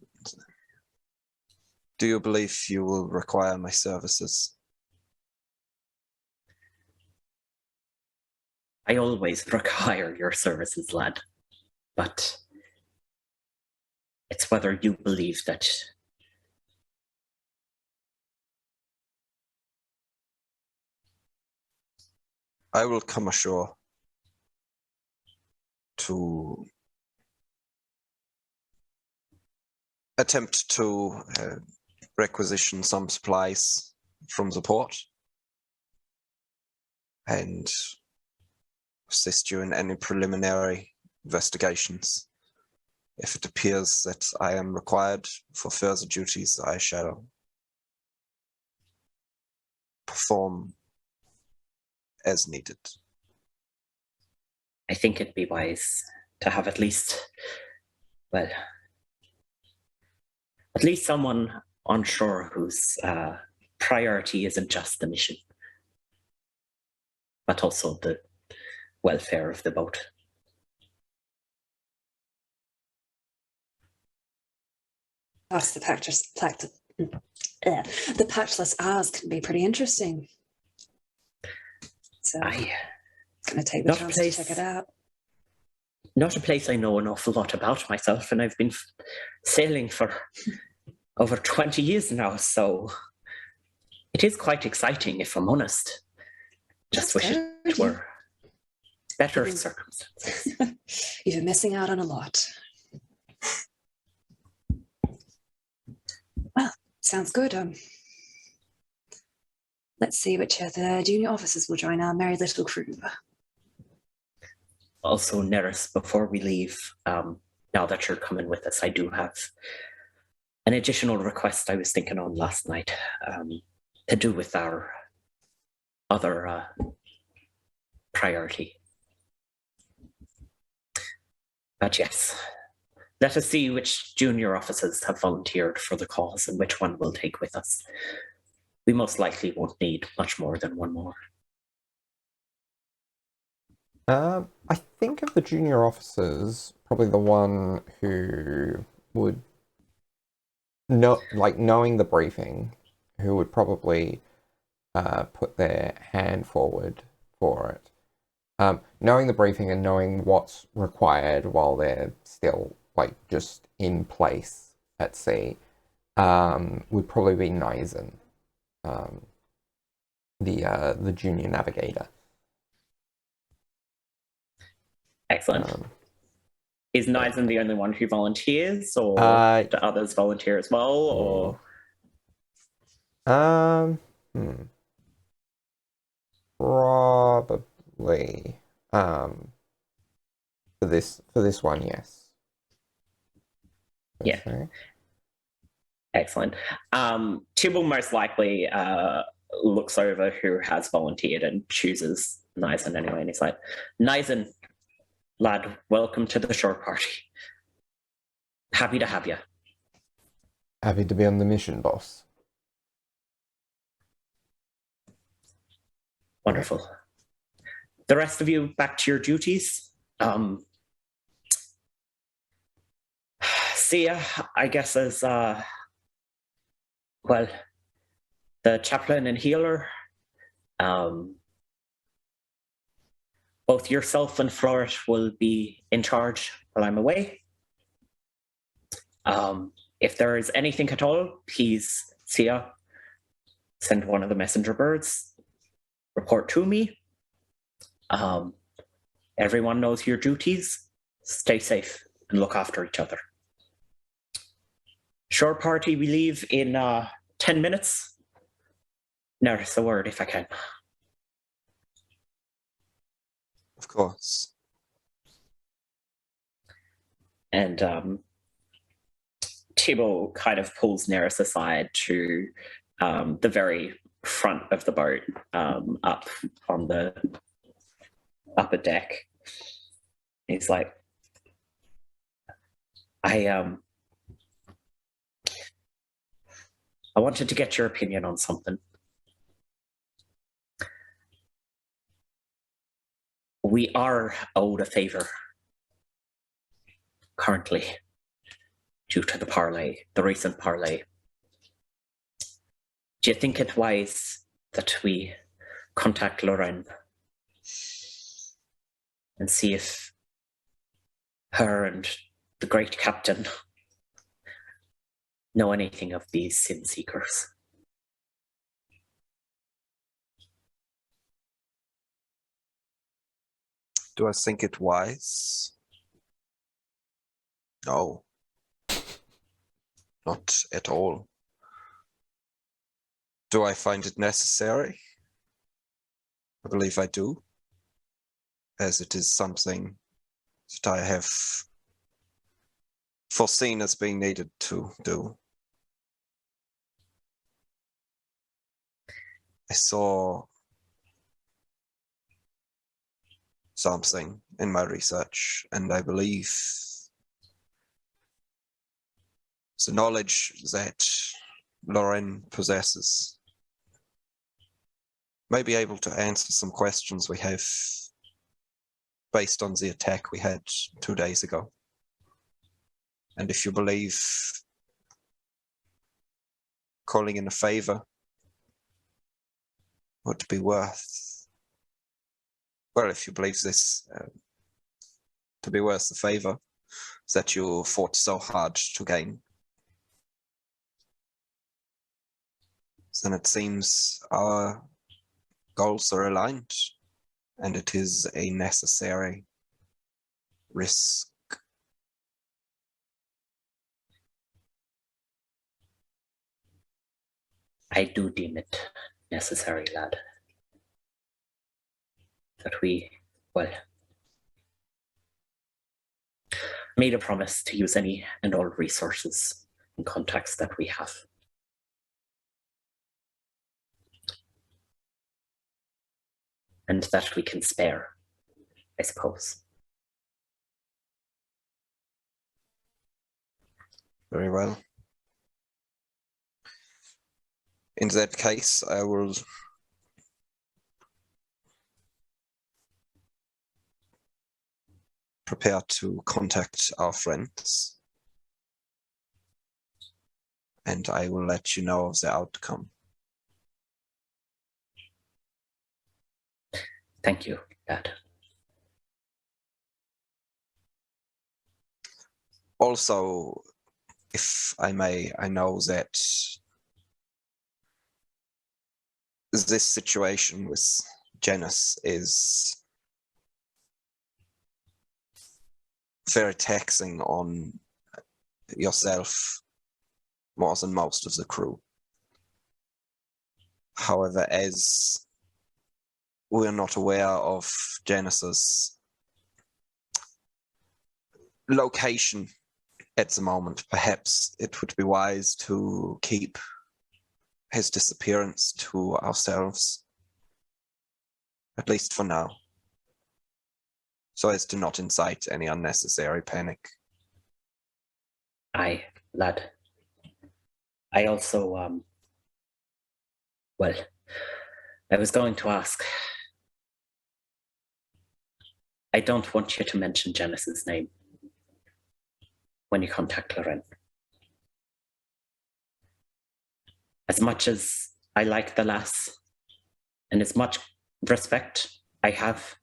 Do you believe you will require my services? I always require your services, lad. But it's whether you believe that I will come ashore to attempt to requisition some supplies from the port and assist you in any preliminary investigations. If it appears that I am required for further duties, I shall perform as needed. I think it'd be wise to have at least someone on shore whose priority isn't just the mission. but also the welfare of the boat. Plus, the patchless hours can be pretty interesting. So, Aye. going to take the Not a chance place- to check it out. Not a place I know an awful lot about myself, and I've been sailing for over 20 years now, so it is quite exciting, if I'm honest. Just That's wish good. it were better Mhm. circumstances. You've been missing out on a lot. Well, sounds good. Let's see which of the junior officers will join our merry little crew. Also, Nerys, before we leave, now that you're coming with us, I do have an additional request I was thinking on last night, to do with our other priority. But yes, let us see which junior officers have volunteered for the cause and which one we'll take with us. We most likely won't need much more than one more. I think of the junior officers, probably the one who would know, like knowing the briefing, who would probably put their hand forward for it. Knowing the briefing and knowing what's required while they're still like just in place at sea, would probably be 𝘧𝘕𝑛, the junior navigator. Excellent. Is 𝘧𝘕𝑛 the only one who volunteers, or do others volunteer as well? Or probably for this one, yes. Yeah. Okay. excellent. Tibble most likely looks over who has volunteered and chooses 𝘧𝘕𝑛 anyway, and he's like, 𝘧𝘕𝑛, lad, welcome to the shore party. Happy to have you. Happy to be on the mission, boss. Wonderful. The rest of you back to your duties. See ya, I guess, as well, the chaplain and healer. Both yourself and Flourish will be in charge while I'm away. If there is anything at all, please see ya. Send one of the messenger birds. Report to me. Everyone knows your duties. Stay safe and look after each other. Shore party, we leave in 10 minutes. Nerys, a word if I can. Of course. And Tibble kind of pulls Nerys aside to the very front of the boat, up on the upper deck. He's like, I wanted to get your opinion on something. We are owed a favor currently due to the recent parley. Do you think it wise that we contact Lorraine and see if her and the great captain know anything of these sin seekers? Do I think it wise? No. Not at all. Do I find it necessary? I believe I do, as it is something that I have foreseen as being needed to do. I saw something in my research, and I believe the knowledge that Lorraine possesses may be able to answer some questions we have based on the attack we had 2 days ago. And if you believe calling in a favor would be worth, well, if you believe this to be worth the favor that you fought so hard to gain, then it seems our goals are aligned, and it is a necessary risk. I do deem it necessary, lad, that we, well, made a promise to use any and all resources and contacts that we have. And that we can spare, I suppose. Very well. In that case, I will prepare to contact our friends, and I will let you know of the outcome. Thank you, lad. Also, if I may, I know that this situation with Janice is very taxing on yourself more than most of the crew. However, as we're not aware of Janice's location at the moment, perhaps it would be wise to keep his disappearance to ourselves, at least for now, so as to not incite any unnecessary panic. Aye, lad. I also, well, I was going to ask, I don't want you to mention Janice's name when you contact Loren. As much as I like the lass, and as much respect I have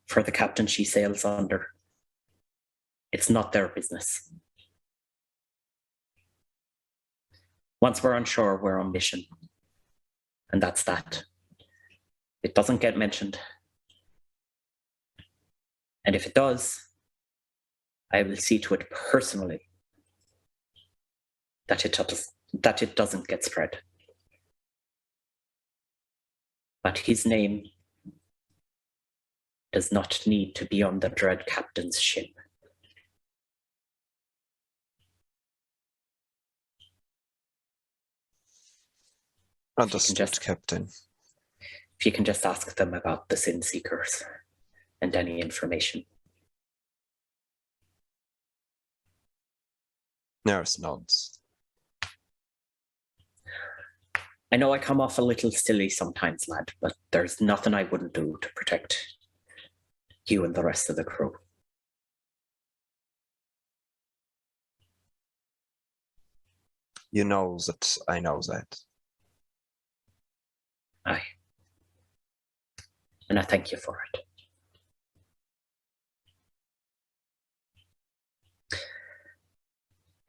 for the captain she sails under, it's not their business. Once we're on shore, we're on mission. And that's that. It doesn't get mentioned. And if it does, I will see to it personally that it doesn't get spread. But his name does not need to be on the dread captain's ship. Understood, Captain. If you can just ask them about the Sin Seekers and any information. Nerys nods. I know I come off a little silly sometimes, lad, but there's nothing I wouldn't do to protect you and the rest of the crew. You know that I know that. Aye. And I thank you for it.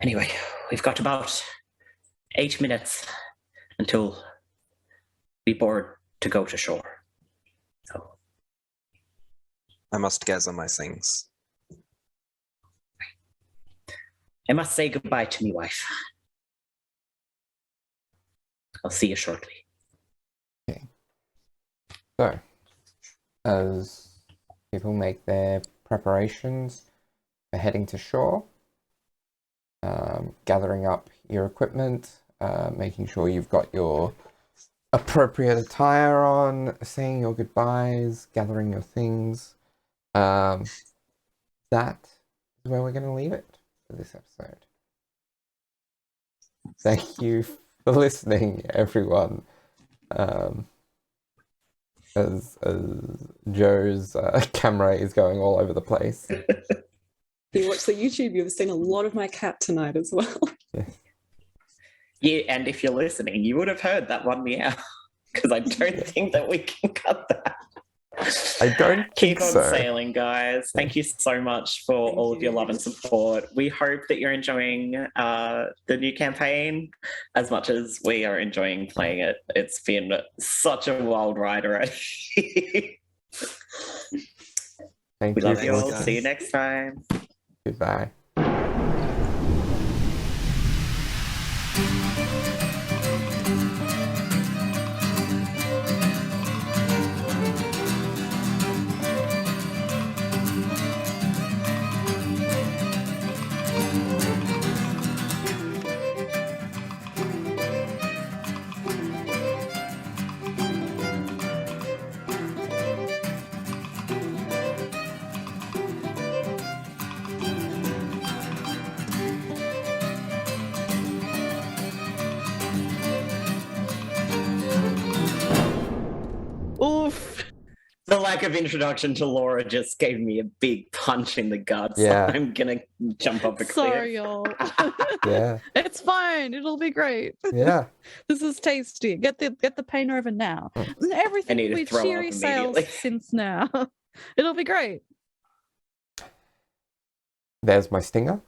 Anyway, we've got about 8 minutes until we board to go to shore. So I must gather my things. I must say goodbye to my wife. I'll see you shortly. Okay. So, as people make their preparations for heading to shore, gathering up your equipment, making sure you've got your appropriate attire on, saying your goodbyes, gathering your things. That is where we're going to leave it for this episode. Thank you for listening, everyone. as Joe's camera is going all over the place. If you watch the YouTube, you've seen a lot of my cat tonight as well. Yeah, and if you're listening, you would have heard that one meow, because I don't think that we can cut that. I don't think Keep on so. sailing, guys. Thank you so much for all of your love and support. We hope that you're enjoying the new campaign as much as we are enjoying playing it. It's been such a wild ride already. Thank We you. love you all. guys. See you next time. Goodbye. Oof. The lack of introduction to Laura just gave me a big punch in the gut. Yeah. So I'm going to jump up a cliff. Sorry, y'all. Yeah. It's fine. It'll be great. Yeah. This is tasty. Get the pain over now. And everything I need will to be throw up cheery sales immediately. since now. It'll be great. There's my stinger.